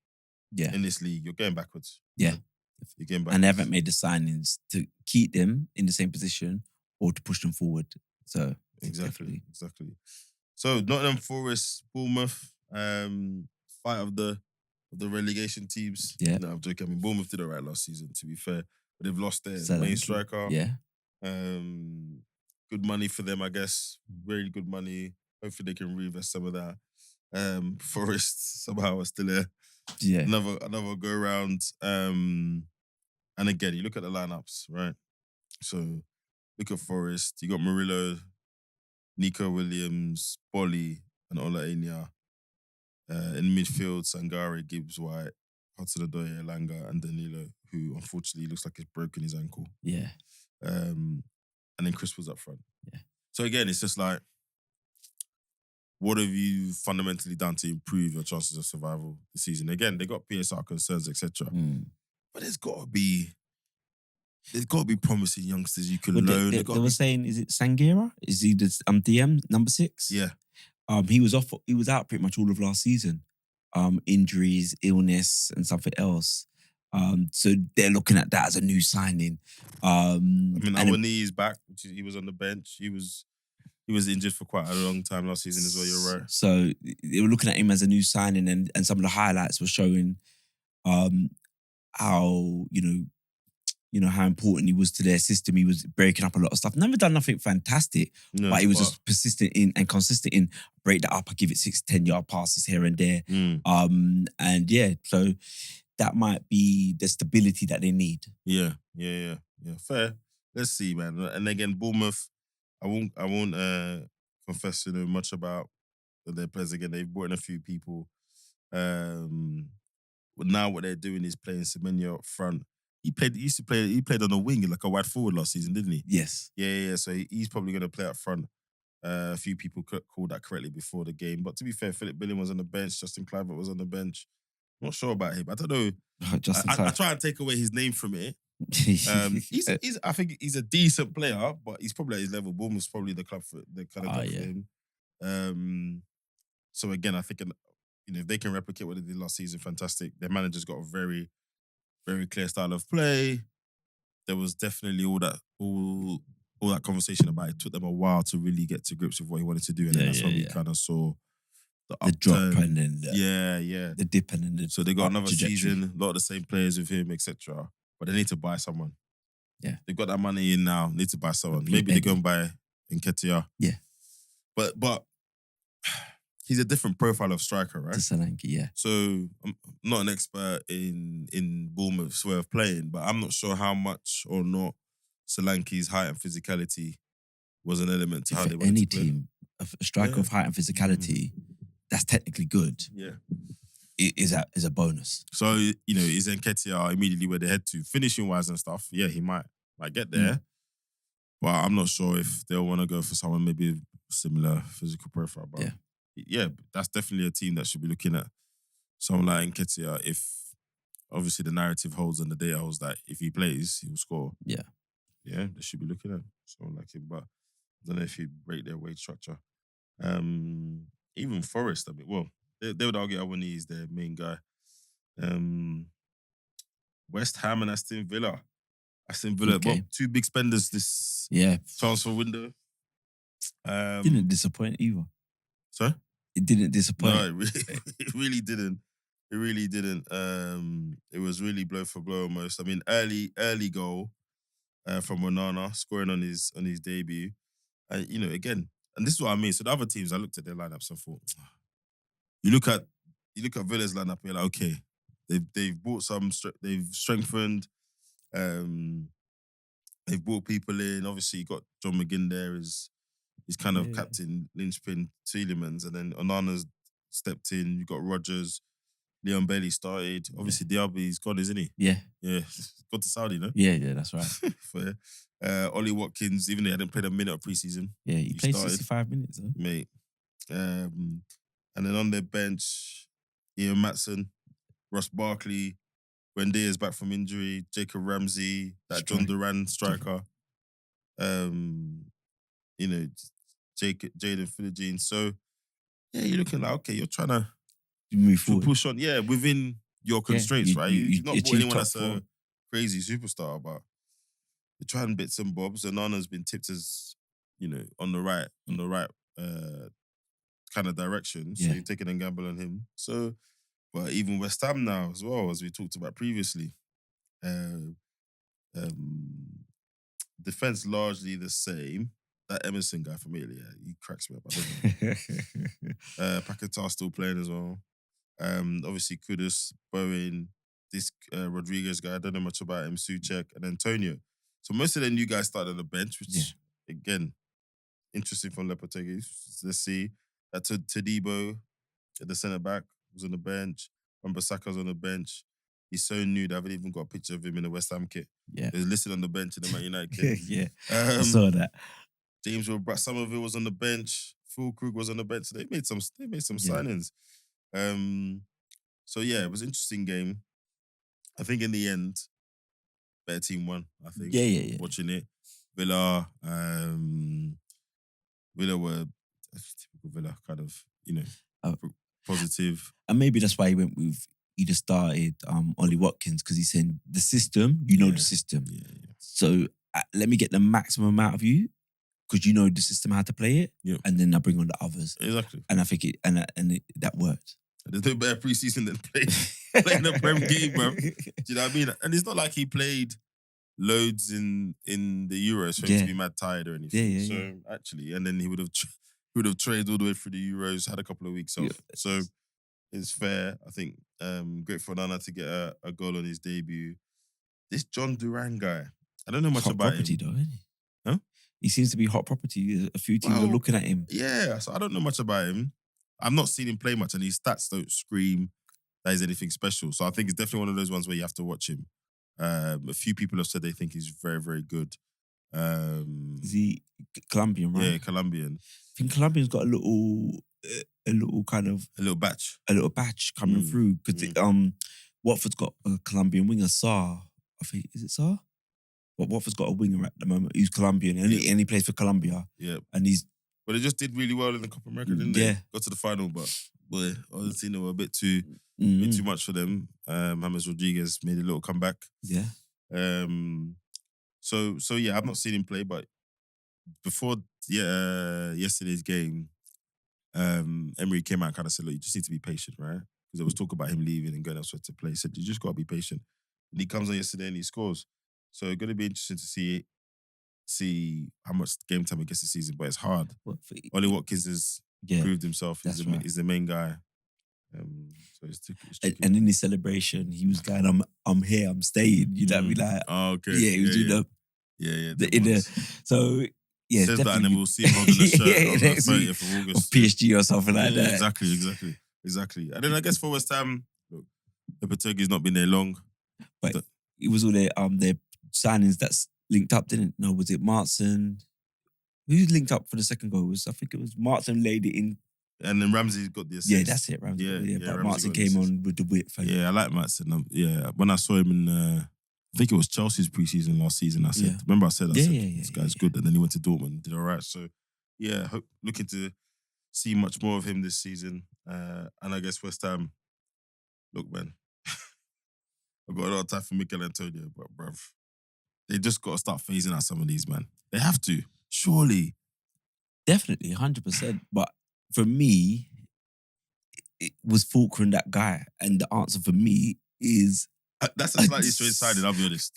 in this league, you're going backwards. Yeah. You're going backwards. And they haven't made the signings to keep them in the same position or to push them forward. So Exactly. So Nottingham Forest, Bournemouth, fight of the relegation teams. Yeah. No, I'm joking. I mean, Bournemouth did all right last season, to be fair. But they've lost their main striker. Yeah. Good money for them, I guess. Very good money. Hopefully they can reinvest some of that. Forest somehow are still there. Yeah. Another go around. And again, you look at the lineups, right? So look at Forest. You got Murillo, Nico Williams, Bolly, and Ola Enya. In midfield, Sangare, Gibbs, White, Hudson-Odoi, Elanga, and Danilo, who unfortunately looks like he's broken his ankle. Yeah. And then Chris was up front. Yeah. So again, it's just like, what have you fundamentally done to improve your chances of survival this season? Again, they got PSR concerns, etc. But there's got to be promising youngsters you can loan. They were saying, is it Sangira? Is he the DM number 6? Yeah. He was off. He was out pretty much all of last season. Injuries, illness, and something else. So they're looking at that as a new signing. I mean, Awani is back. He was on the bench. He was injured for quite a long time last season as well. You're right. So they were looking at him as a new signing, and some of the highlights were showing how how important he was to their system. He was breaking up a lot of stuff. Never done nothing fantastic, but he was just persistent in and consistent in break that up. I give it 6-10 yard passes here and there. And yeah, so that might be the stability that they need. Yeah. Fair. Let's see, man. And again, Bournemouth, I won't confess much about their players. Again, they've brought in a few people. But now what they're doing is playing Semenyo up front. He played on the wing like a wide forward last season, didn't he? Yes. Yeah. So he's probably going to play up front. A few people called that correctly before the game. But to be fair, Philip Billing was on the bench. Justin Kluivert was on the bench. I'm not sure about him. I don't know. I try and take away his name from it. I think he's a decent player, but he's probably at his level. Bournemouth's probably the club for him. So again, I think if they can replicate what they did last season, fantastic. Their manager's got a very, very clear style of play. There was definitely all that conversation about it took them a while to really get to grips with what he wanted to do, and then that's when we kind of saw the drop and then the dip and then the so they got another trajectory. season, a lot of the same players with him, etc. But they need to buy someone. Yeah, they've got that money in now. Need to buy someone. Maybe they go and buy Nketiah. Yeah, but he's a different profile of striker, right? Solanke, yeah. So I'm not an expert in Bournemouth's way of playing, but I'm not sure how much or not Solanke's height and physicality was an element to how they wanted to play. Any team, a striker of height and physicality, that's technically good. Yeah. It is a bonus. So, is Nketiah immediately where they head to? Finishing wise and stuff, yeah, he might get there. But I'm not sure if they'll want to go for someone maybe similar physical profile. But yeah, that's definitely a team that should be looking at someone like Nketiah. If obviously the narrative holds and the data holds that if he plays, he will score. Yeah, they should be looking at someone like him. But I don't know if he'd break their wage structure. Even Forest, they would argue Awani is their main guy. West Ham and Aston Villa. Okay. Two big spenders this transfer window. Didn't disappoint either. Sorry? It didn't disappoint. No, it really didn't. It really didn't. It was really blow for blow almost. I mean, early goal from Onana, scoring on his debut. Again, and this is what I mean. So the other teams, I looked at their lineups and thought, you look at you look at Villa's lineup, you're like, okay, they've brought they've strengthened. They've brought people in. Obviously, you got John McGinn there as he's kind of captain, linchpin, Tielemans, and then Onana's stepped in. You got Rodgers, Leon Bailey started. Obviously, Diaby's gone, isn't he? Yeah. Gone to Saudi, no? Yeah, that's right. Fair. Ollie Watkins, even though he hadn't played a minute of preseason. Yeah, he played 65 minutes, though. Mate. And then on their bench, Ian Matson, Ross Barkley, Buendia's back from injury, Jacob Ramsey, that John Duran striker. You know, Jaden Philogene. So, yeah, you're looking like, okay, you're trying to move forward. Push on, within your constraints, right? You've not bought anyone that's a crazy superstar, but you're trying bits and bobs. And Nana's been tipped as, on the right kind of direction. So you're taking a gamble on him. So, but even West Ham now as well, as we talked about previously, defense largely the same. That Emerson guy from Italy, he cracks me up. Paquetá still playing as well. Obviously Kudus, Bowen, this Rodriguez guy, I don't know much about him, Suchek, and Antonio. So most of the new guys started on the bench, which again, interesting from Lopetegui. Let's see. Tadibo, the centre back, was on the bench. Wan-Bissaka's on the bench. He's so new that I haven't even got a picture of him in the West Ham kit. Yeah. He's listed on the bench in the Man United kit. I saw that. James Somerville was on the bench. Phil Krug was on the bench. So they made some signings. So yeah, it was an interesting game. I think in the end, better team won. I think. Yeah. Watching it, Villa were typical Villa, kind of, positive. And maybe that's why he just started Ollie Watkins, because he's saying the system. You know the system. Yeah. So let me get the maximum amount of you, because you know the system, how to play it, and then I bring on the others. Exactly. And I think that worked. There's no better preseason than playing a Prem game, bro. Do you know what I mean? And it's not like he played loads in the Euros for him to be mad tired or anything. So actually, and then he would have trained all the way through the Euros, had a couple of weeks off. So it's fair. I think great for Nana to get a goal on his debut. This John Duran guy, I don't know much about property, him. Though, isn't he? Huh? He seems to be hot property. A few teams are looking at him. Yeah, so I don't know much about him. I've not seen him play much, and his stats don't scream that he's anything special. So I think it's definitely one of those ones where you have to watch him. A few people have said they think he's very, very good. Is he Colombian, right? Yeah, Colombian. I think Colombian's got a little batch coming through, because Watford's got a Colombian winger, Saar. I think, is it Saar? But Watford's got a winger at the moment who's Colombian, and he plays for Colombia. Yeah, and he's. But they just did really well in the Copa America, didn't they? Yeah, got to the final, but boy, Argentina were a bit too much for them. James Rodriguez made a little comeback. Yeah. So yeah, I've not seen him play, but before yesterday's game, Emery came out and kind of said, look, you just need to be patient, right? Because there was talk about him leaving and going elsewhere to play. He said, you just got to be patient. And he comes on yesterday and he scores. So it's going to be interesting to see how much game time he gets this season, but it's hard. Ollie Watkins has proved himself. He's the main guy. So it's tricky. And in his celebration, he was going, I'm here, I'm staying. You know what I mean? Like, oh, okay. Yeah, he was doing so, yeah. Says that and then we'll see him holding the shirt on the 30th of August. Or PSG or something like that. Exactly. And then I guess for West Ham, look, Lopetegui's not been there long. But it was all their signings that's linked up, didn't? No, was it Martin? Who linked up for the second goal? I think it was Martin laid it in. And then Ramsey got the assist. Yeah, that's it, Ramsey. Yeah, but Martin came on with the width. Yeah, I like Martin. When I saw him in, I think it was Chelsea's preseason last season, I said, remember I said, this guy's good. And then he went to Dortmund, did all right. So, yeah, looking to see much more of him this season. And I guess West Ham, look, man, I've got a lot of time for Mikel Antonio, but bruv, they just got to start phasing out some of these, man. They have to, surely. Definitely, 100%. But for me, it was Fulcrum that guy. And the answer for me is... That's a slightly straight-sided, I'll be honest.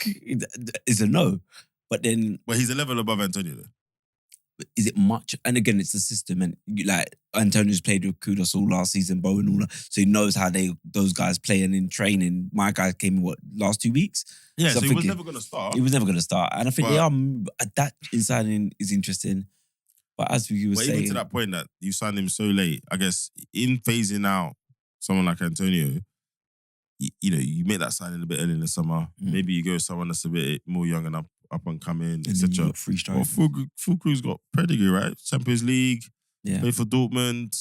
Is a no. But then... Well, he's a level above Antonio, though. is it much? And again, it's the system. And like Antonio's played with Kudos all last season, Bo and all that. So he knows how those guys play. And in training, my guy came in last 2 weeks? Yeah, so he was never going to start. He was never going to start. And I think that signing is interesting. But as we were saying... even to that point that you signed him so late, I guess in phasing out someone like Antonio, you make that signing a bit early in the summer. Maybe you go with someone that's a bit more young and up and coming, etc. Well, full crew's got pedigree, right? Champions League, played for Dortmund,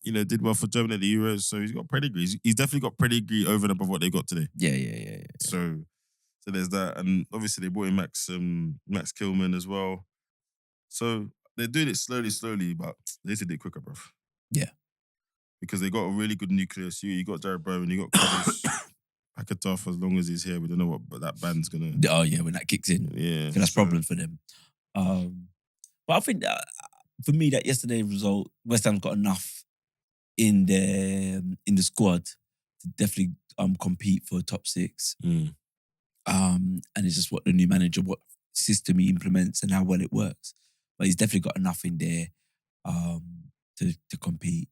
did well for Germany at the Euros, so he's got pedigree. He's definitely got pedigree over and above what they got today. Yeah. So there's that, and obviously they brought in Max Kilman as well. So they're doing it slowly, but they need to do it quicker, bro. Yeah. Because they got a really good nucleus. You got Jared Bowen, you got Kudus. Packetoff, as long as he's here, we don't know what that band's gonna. Oh yeah, when that kicks in, that's problems for them. But I think that, for me, that yesterday's result, West Ham's got enough in the squad to definitely compete for top 6. And it's just what the new manager, what system he implements, and how well it works. But he's definitely got enough in there to compete.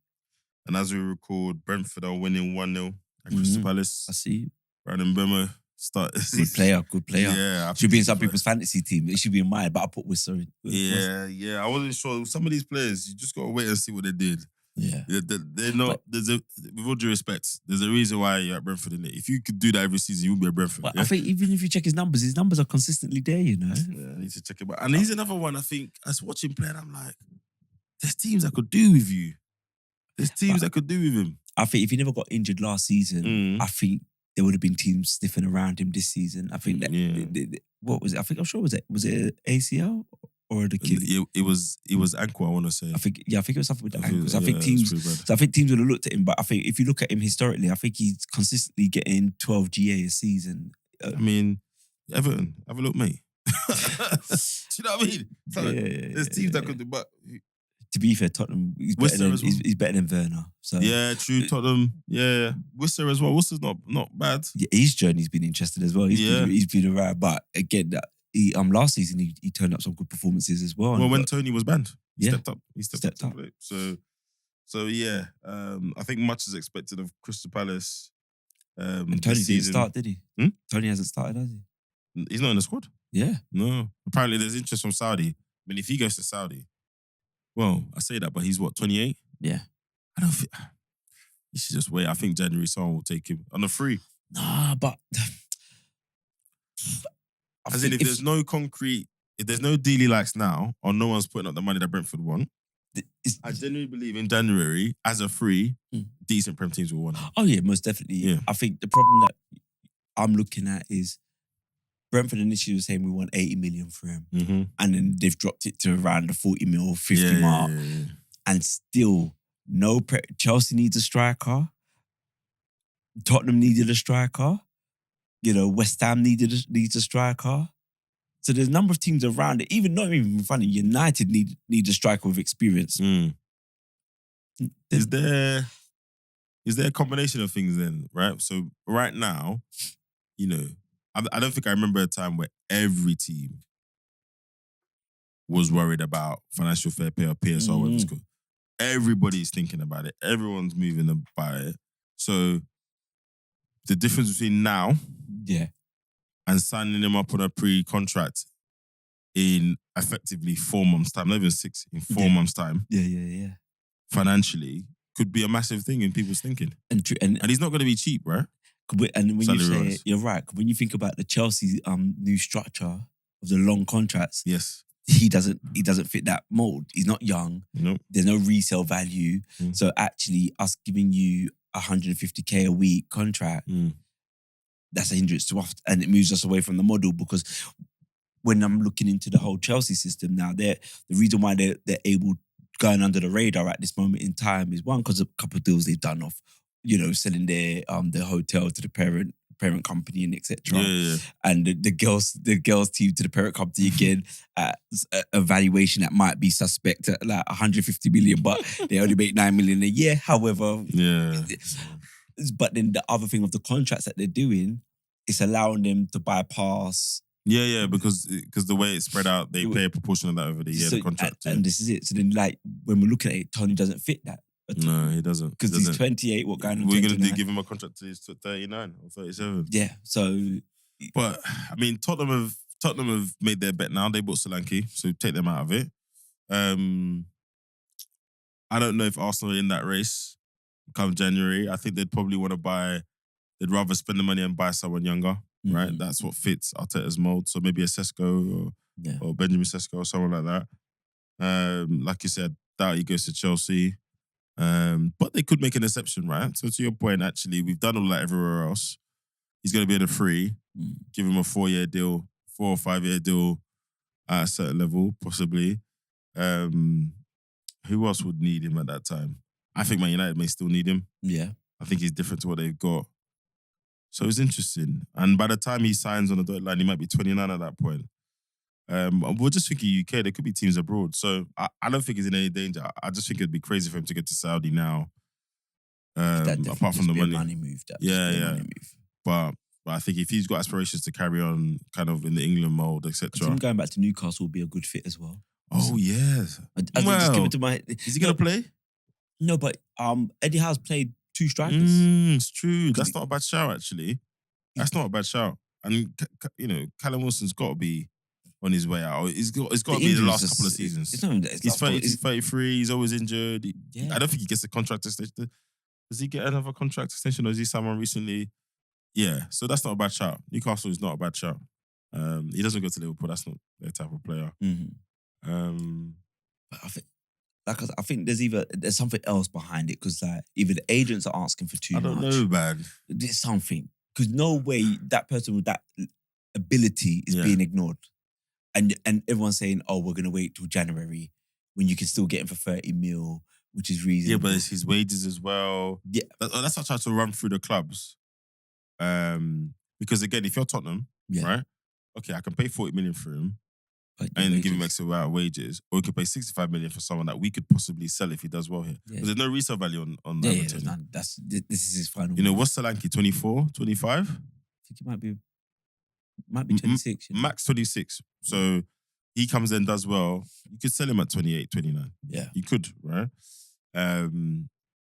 And as we record, Brentford are winning 1-0 at Crystal Palace. I see. Brandon Bemo started. Good player. Yeah, should be in some people's fantasy team. It should be in mine, but I put Whistler in. Yeah. I wasn't sure. Some of these players, you just got to wait and see what they did. Yeah. They're not, with all due respect, there's a reason why you're at Brentford, in it. If you could do that every season, you would be at Brentford. But I think even if you check his numbers are consistently there, Yeah, I need to check it out. And he's another one, I think, I was watching play and I'm like, there's teams that could do with you. There's teams that could do with him. I think if he never got injured last season, I think there would have been teams sniffing around him this season. I think that what was it? I'm sure was it ACL or the Achilles? It was ankle, I want to say. I think it was something with the ankles. I think teams would have looked at him, but I think if you look at him historically, I think he's consistently getting 12 GA a season. I mean, Everton, have a look, mate. Do you know what I mean? There's teams that could do, but to be fair, Tottenham, he's better than Werner. So yeah, true. Tottenham, yeah. Worcester as well. Worcester's not bad. Yeah, his journey's been interesting as well. He's been around, but again, last season he turned up some good performances as well. Well, when Tony was banned, he stepped up. He stepped up. So yeah, I think much is expected of Crystal Palace. And Tony didn't start, did he? Tony hasn't started, has he? He's not in the squad. Yeah. No. Apparently, there's interest from Saudi. I mean, if he goes to Saudi. Well, I say that, but he's what, 28? Yeah. I don't think... You should just wait. I think January someone will take him on a free. Nah, but... As in, if there's no concrete... If there's no deal he likes now, or no one's putting up the money that Brentford want, I genuinely believe in January, as a free, decent Prem teams will want him. Oh yeah, most definitely. Yeah. I think the problem that I'm looking at is Brentford initially was saying we want 80 million for him. Mm-hmm. And then they've dropped it to around the 40 mil, 50 mark. Yeah. And still, Chelsea needs a striker. Tottenham needed a striker. West Ham needs a striker. So there's a number of teams around it. Not even funny, United need a striker with experience. Is there a combination of things then, right? So right now, I don't think I remember a time where every team was worried about financial fair play or PSR, whatever it's called. Everybody's thinking about it. Everyone's moving about it. So the difference between now and signing him up on a pre-contract in effectively 4 months' time, not even 6, in 4 months' time. Yeah. Financially, could be a massive thing in people's thinking. And he's not going to be cheap, right? And when you say it, you're right. When you think about the Chelsea new structure of the long contracts, yes, he doesn't fit that mold. He's not young. Nope. There's no resale value. So actually, us giving you 150k a week contract, that's a hindrance to us, and it moves us away from the model. Because when I'm looking into the whole Chelsea system now, the reason why they're able going under the radar at this moment in time is one, because of a couple of deals they've done off, selling their hotel to the parent company and etc. Yeah. And the girls team to the parent company again at a valuation that might be suspect at like 150 million, but they only make 9 million a year. However, but then the other thing of the contracts that they're doing is allowing them to bypass Yeah, because the way it's spread out, they pay a proportion of that over the year, the contract. And this is it. So then, like, when we look at it, Tony doesn't fit that. No, he doesn't. Because he's 28, what going on 29? We're going to do, give him a contract till he's 39 or 37. Yeah, so... But, I mean, Tottenham have made their bet now. They bought Solanke, so take them out of it. I don't know if Arsenal are in that race come January. I think they'd probably want to buy... They'd rather spend the money and buy someone younger, right? That's what fits Arteta's mold. So maybe a Sesko or Benjamin Sesko or someone like that. Like you said, doubt he goes to Chelsea. But they could make an exception, right? So to your point, actually, we've done all that everywhere else. He's going to be in a free. Give him a 4-year deal, 4 or 5-year deal at a certain level, possibly. Who else would need him at that time? I think Man United may still need him. Yeah. I think he's different to what they've got. So it's interesting. And by the time he signs on the dotted line, he might be 29 at that point. We're just thinking UK, there could be teams abroad. So I don't think he's in any danger. I just think it'd be crazy for him to get to Saudi now. Apart from the money. Money move. Yeah. Money move. But I think if he's got aspirations to carry on kind of in the England mold, etc. Him going back to Newcastle would be a good fit as well. Oh, yes. Just give it to my... Is he going to play? No, but Eddie Howe's played 2 strikers. It's true. That's not a bad shout, actually. That's not a bad shout. And, Callum Wilson's got to be on his way out. He's got to be the last couple of seasons. He's 33. He's always injured. I don't think he gets a contract extension. Does he get another contract extension, or is he someone recently? Yeah, so that's not a bad shout. Newcastle is not a bad shout. He doesn't go to Liverpool. That's not their type of player. But I think there's something else behind it, because either the agents are asking for too much. I don't know, man. There's something, because no way that person with that ability is being ignored, and everyone's saying, "Oh, we're gonna wait till January when you can still get him for 30 mil, which is reasonable." Yeah, but it's his wages as well. Yeah, that's what I try to run through the clubs. Because again, if you're Tottenham, right? Okay, I can pay 40 million for him. And give him extra wages, or we could pay 65 million for someone that we could possibly sell if he does well here. Because there's no resale value on that. There's none. This is his final. What's Solanke? 24, 25? I think he might be 26. Max 26. So he comes in, does well. You could sell him at 28, 29. Yeah, you could, right?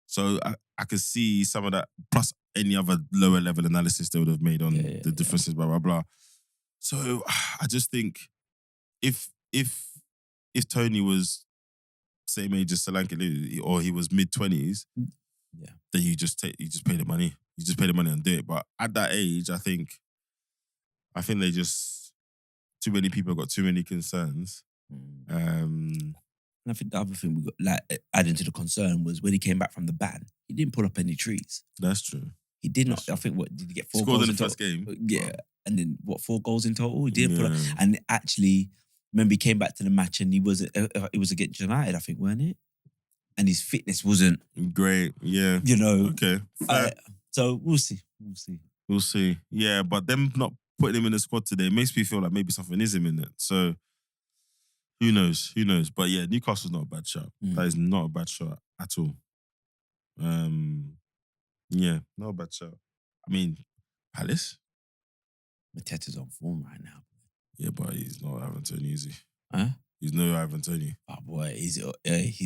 So I could see some of that, plus any other lower level analysis they would have made on the differences, blah blah blah. So I just think, if Tony was same age as Solanke, or he was mid-20s, then you just pay the money. You just pay the money and do it. But at that age, I think they just, too many people got too many concerns. And I think the other thing we got, like, adding to the concern, was when he came back from the ban, he didn't pull up any trees. That's true. He did not. I think, what did he get? 4 goals goals in the first game. Yeah, wow. And then 4 goals in total? He didn't pull up. And actually, remember, he came back to the match and it was against United, I think, weren't it? And his fitness wasn't great. Yeah. Okay. So we'll see. We'll see. Yeah, but them not putting him in the squad today makes me feel like maybe something is him in it. So who knows? But yeah, Newcastle's not a bad shot. That is not a bad shot at all. Yeah, not a bad shot. I mean, Palace? Mateta's on form right now. Yeah, but he's not Ivan Toney, is he? Huh? He's no Ivan Toney. Oh boy, he's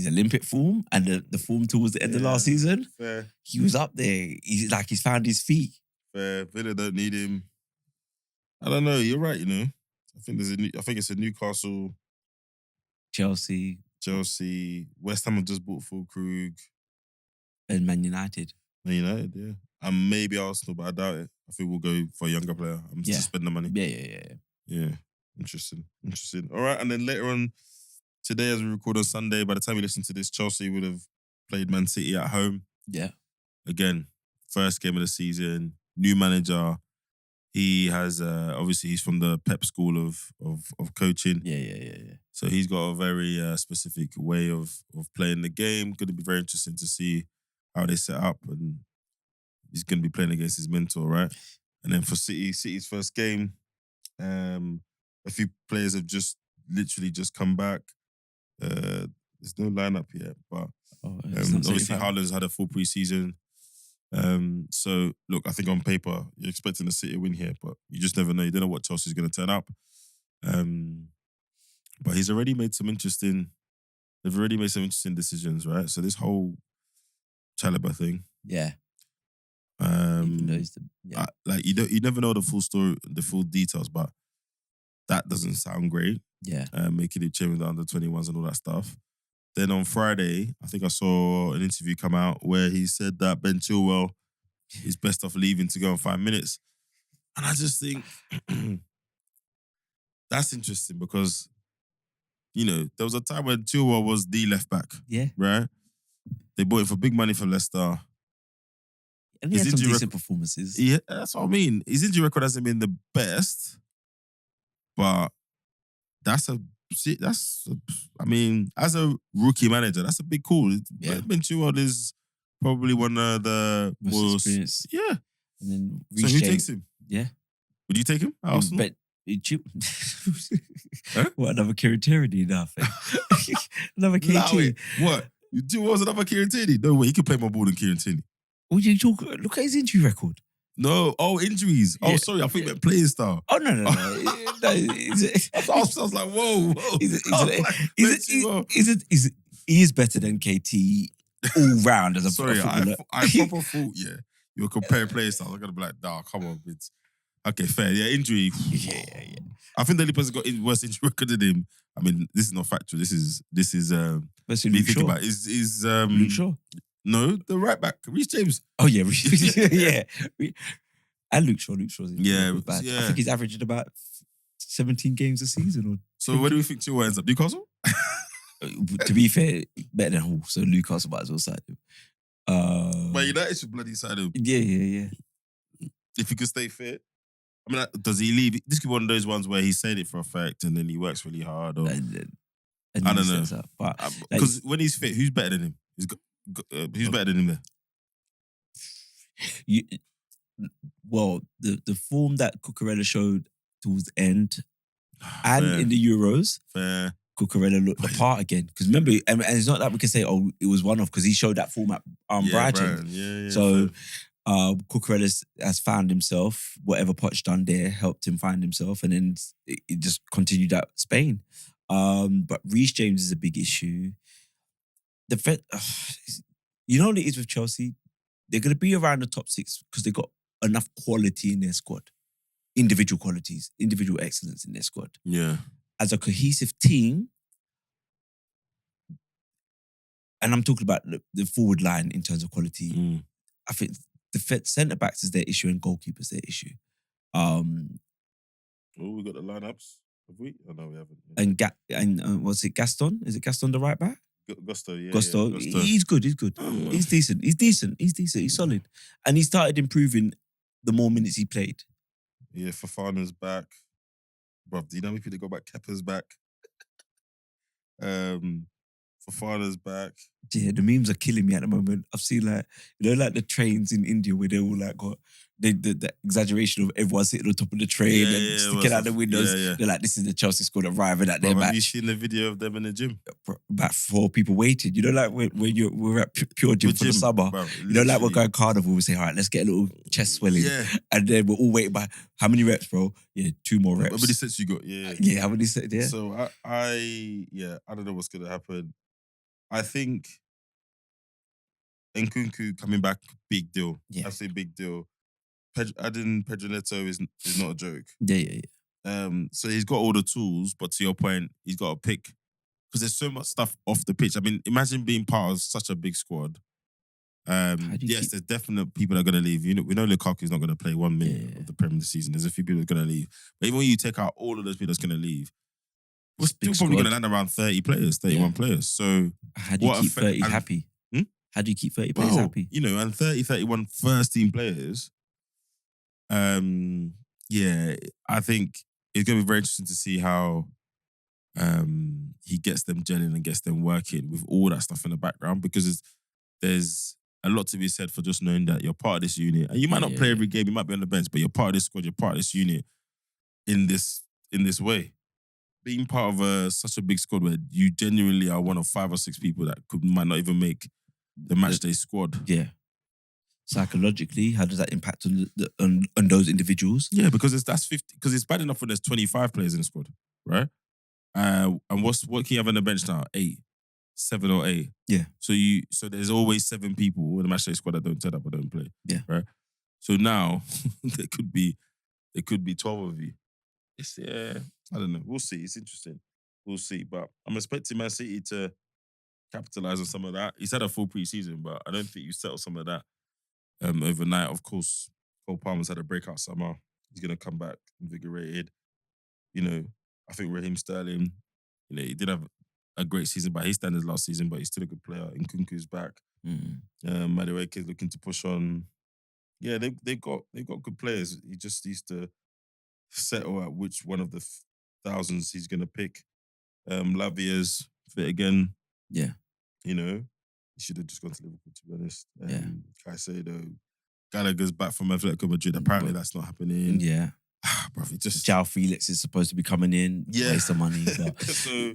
Olympic form, and the form towards the end of last season. Fair. He was up there. He's found his feet. Fair. Villa don't need him. I don't know. You're right. I think it's a Newcastle, Chelsea, West Ham have just bought Fulkrug, and Man United. Man United, yeah, and maybe Arsenal, but I doubt it. I think we'll go for a younger player. I'm just to spend the money. Yeah. Interesting. All right, and then later on today, as we record on Sunday, by the time you listen to this, Chelsea would have played Man City at home. Yeah. Again, first game of the season, new manager. He has obviously he's from the Pep school of coaching. Yeah. So he's got a very specific way of playing the game. Going to be very interesting to see how they set up, and he's going to be playing against his mentor, right? And then for City's first game, a few players have literally just come back. There's no lineup yet, but obviously Haaland's had a full pre-season. So look, I think on paper you're expecting a City win here, but you just never know. You don't know what Chelsea's going to turn up. But he's already made some interesting. They've already made some interesting decisions, right? So this whole Chalobah thing. Yeah. Even though like you never know the full story, the full details, but that doesn't sound great. Yeah. Making it chain with the under-21s and all that stuff. Then on Friday, I think I saw an interview come out where he said that Ben Chilwell is best off leaving to go in 5 minutes. And I just think that's interesting because, there was a time when Chilwell was the left back. Yeah. Right? They bought him for big money from Leicester. And he had some decent performances. Yeah, that's what I mean. His injury record hasn't been the best, but as a rookie manager, that's a big call. Yeah. Ben Chilwell is probably one of the most experienced. Yeah. And then so who takes him? Yeah. Would you take him? Arsenal? Huh? What, another Kieran Tierney now? Another KT. What? Chilwell's another Kieran Tierney? No way, he could play more ball than Kieran Tierney. What you talk? Look at his injury record. No, injuries. Yeah. Oh, sorry, I think you meant playing style. Oh, no. I was like, whoa. He is better than KT all round as a sorry, footballer. I proper thought, you were comparing playing styles. I'm going to be like, nah, come on, Vince. Okay, fair. Yeah, injury. Yeah. I think the only person got worse injury record than him. I mean, this is not factual. This is me think about is Luke Shaw. No, the right back, Reece James. Oh yeah, yeah. And Luke Shaw. Yeah, bad. I think he's averaging about 17 games a season. So where do we think Chilwell ends up? Newcastle? To be fair, better than Hull, so Newcastle might as well side him. But United should bloody side him. Yeah. If he could stay fit. I mean, does he leave? This could be one of those ones where he's saying it for a fact and then he works really hard. Or, I don't know. But because when he's fit, who's better than him? Who's better than him there? The form that Cucurella showed towards the end and in the Euros, Cucurella looked the part again. Because remember, and it's not that we can say, it was one-off because he showed that form at Brighton. Yeah, so Cucurella has found himself. Whatever Poch done there helped him find himself, and then it just continued at Spain. But Reece James is a big issue. You know what it is with Chelsea? They're going to be around the top 6 because they got enough quality in their squad. Individual qualities, individual excellence in their squad. Yeah. As a cohesive team, and I'm talking about the forward line in terms of quality, I think the centre-backs is their issue and goalkeepers their issue. We got the lineups, have we? Oh, no, we haven't. Yeah. And was it Gaston? Is it Gaston the right back? Gusto, yeah. Gusto. He's good. He's decent. He's solid. And he started improving the more minutes he played. Yeah, Fofana's back. Bruv, do you know how many people that got back? Kepa's back. Fofana's back. Yeah, the memes are killing me at the moment. I've seen like the trains in India where they all like got the exaggeration of everyone sitting on top of the train and sticking out the windows. Yeah. They're like, this is the Chelsea squad arriving at their match. Have you seen the video of them in the gym? About 4 people waiting. You know, like when we're at Pure Gym for the summer. Bro, you know, like we're going Carnival, we say, all right, let's get a little chest swelling. Yeah. And then we're all waiting by, how many reps, bro? Yeah, 2 more reps. How many sets you got? Yeah. Yeah, how many sets? Yeah. So I don't know what's going to happen. I think Nkunku coming back, big deal. Yeah. I say big deal. Adding Pedro Neto is not a joke. Yeah. So he's got all the tools, but to your point, he's got to pick because there's so much stuff off the pitch. I mean, imagine being part of such a big squad. There's definite people that are going to leave. You know, we know Lukaku's not going to play 1 minute of the Premier League season. There's a few people that are going to leave. But even when you take out all of those people that's going to leave, we're still probably going to land around 30 players, 31 players. So how do you keep 30 happy? How do you keep 30 players happy? You know, and 30, 31 first team players. I think it's going to be very interesting to see how he gets them gelling and gets them working with all that stuff in the background because there's a lot to be said for just knowing that you're part of this unit. And you might not play every game, you might be on the bench, but you're part of this squad, you're part of this unit in this way. Being part of such a big squad where you genuinely are one of 5 or 6 people that might not even make the matchday squad. Yeah. Psychologically, how does that impact on those individuals? Yeah, because that's 50. Because it's bad enough when there's 25 players in the squad. right? And what can you have on the bench now? 8, 7 or 8. Yeah. So there's always 7 people in the matchday squad that don't turn up or don't play. Yeah. Right. So now there could be 12 of you. It's I don't know. We'll see. It's interesting. We'll see. But I'm expecting Man City to capitalize on some of that. He's had a full pre-season, but I don't think you settle some of that overnight. Of course, Cole Palmer's had a breakout summer. He's gonna come back invigorated. You know, I think Raheem Sterling, he did have a great season by his standards last season, but he's still a good player. Nkunku's back. Madueke's looking to push on. Yeah, they've got good players. He just needs to settle at which one of the thousands he's gonna pick. Lavia's fit again. Yeah. He should have just gone to Liverpool, to be honest. Yeah. Caicedo, Gallagher's back from Atletico Madrid. Apparently, that's not happening. Yeah. Bruv, it just... João Felix is supposed to be coming in. Yeah. Waste of money. But... So,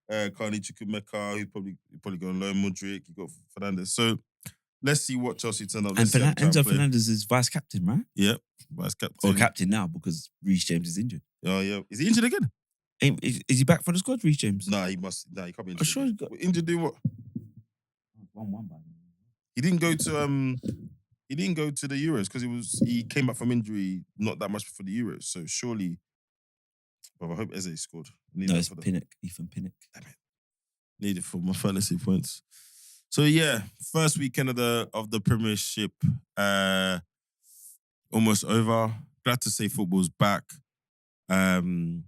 Carney Chukwuemeka, he's probably going to loan Mudryk. You got Fernandes. So, let's see what Chelsea turn up. And Enzo Fernandez is vice captain, right? Yep, vice captain. Or captain now because Reece James is injured. Oh, yeah. Is he injured again? Is he back for the squad, Reece James? Nah, he can't be injured. I'm sure he's got... Injured doing what? 1-1 by He didn't go to the Euros because he came back from injury not that much before the Euros. So surely, I hope Eze scored. No, it's Pinnock, Ethan Pinnock. Damn it. Need it for my fantasy points. So yeah, first weekend of the Premiership almost over. Glad to say football's back. And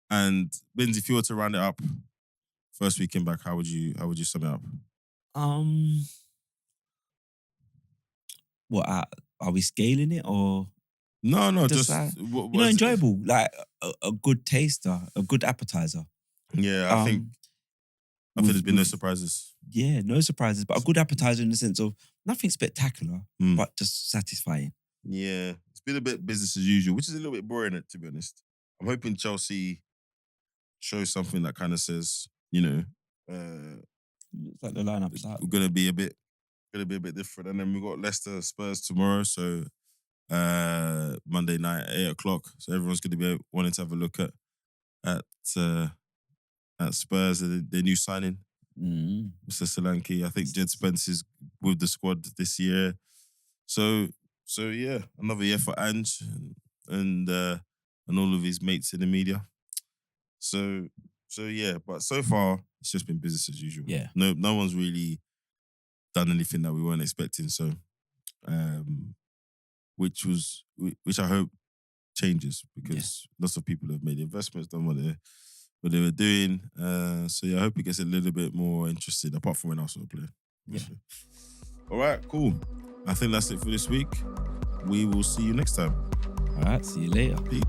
Benz, if you were to round it up, first weekend back, how would you sum it up? What are we scaling it or no? Just enjoyable, like a good taster, a good appetizer. Yeah, I think there's been no surprises. Yeah, no surprises, but a good appetizer in the sense of nothing spectacular, but just satisfying. Yeah, it's been a bit business as usual, which is a little bit boring, to be honest. I'm hoping Chelsea shows something that kind of says, looks like the lineup's out. We're gonna be a bit different, and then we got Leicester Spurs tomorrow, so Monday night 8:00. So everyone's gonna be wanting to have a look at Spurs, their new signing, Mr. Solanke. I think Jed Spence is with the squad this year, so yeah, another year for Ange and all of his mates in the media. So yeah, but so far it's just been business as usual. Yeah, no one's really done anything that we weren't expecting. So, which I hope changes because lots of people have made investments, done what they were doing. So yeah, I hope it gets a little bit more interesting. Apart from when I saw play. Yeah. All right, cool. I think that's it for this week. We will see you next time. All right, see you later. Peace.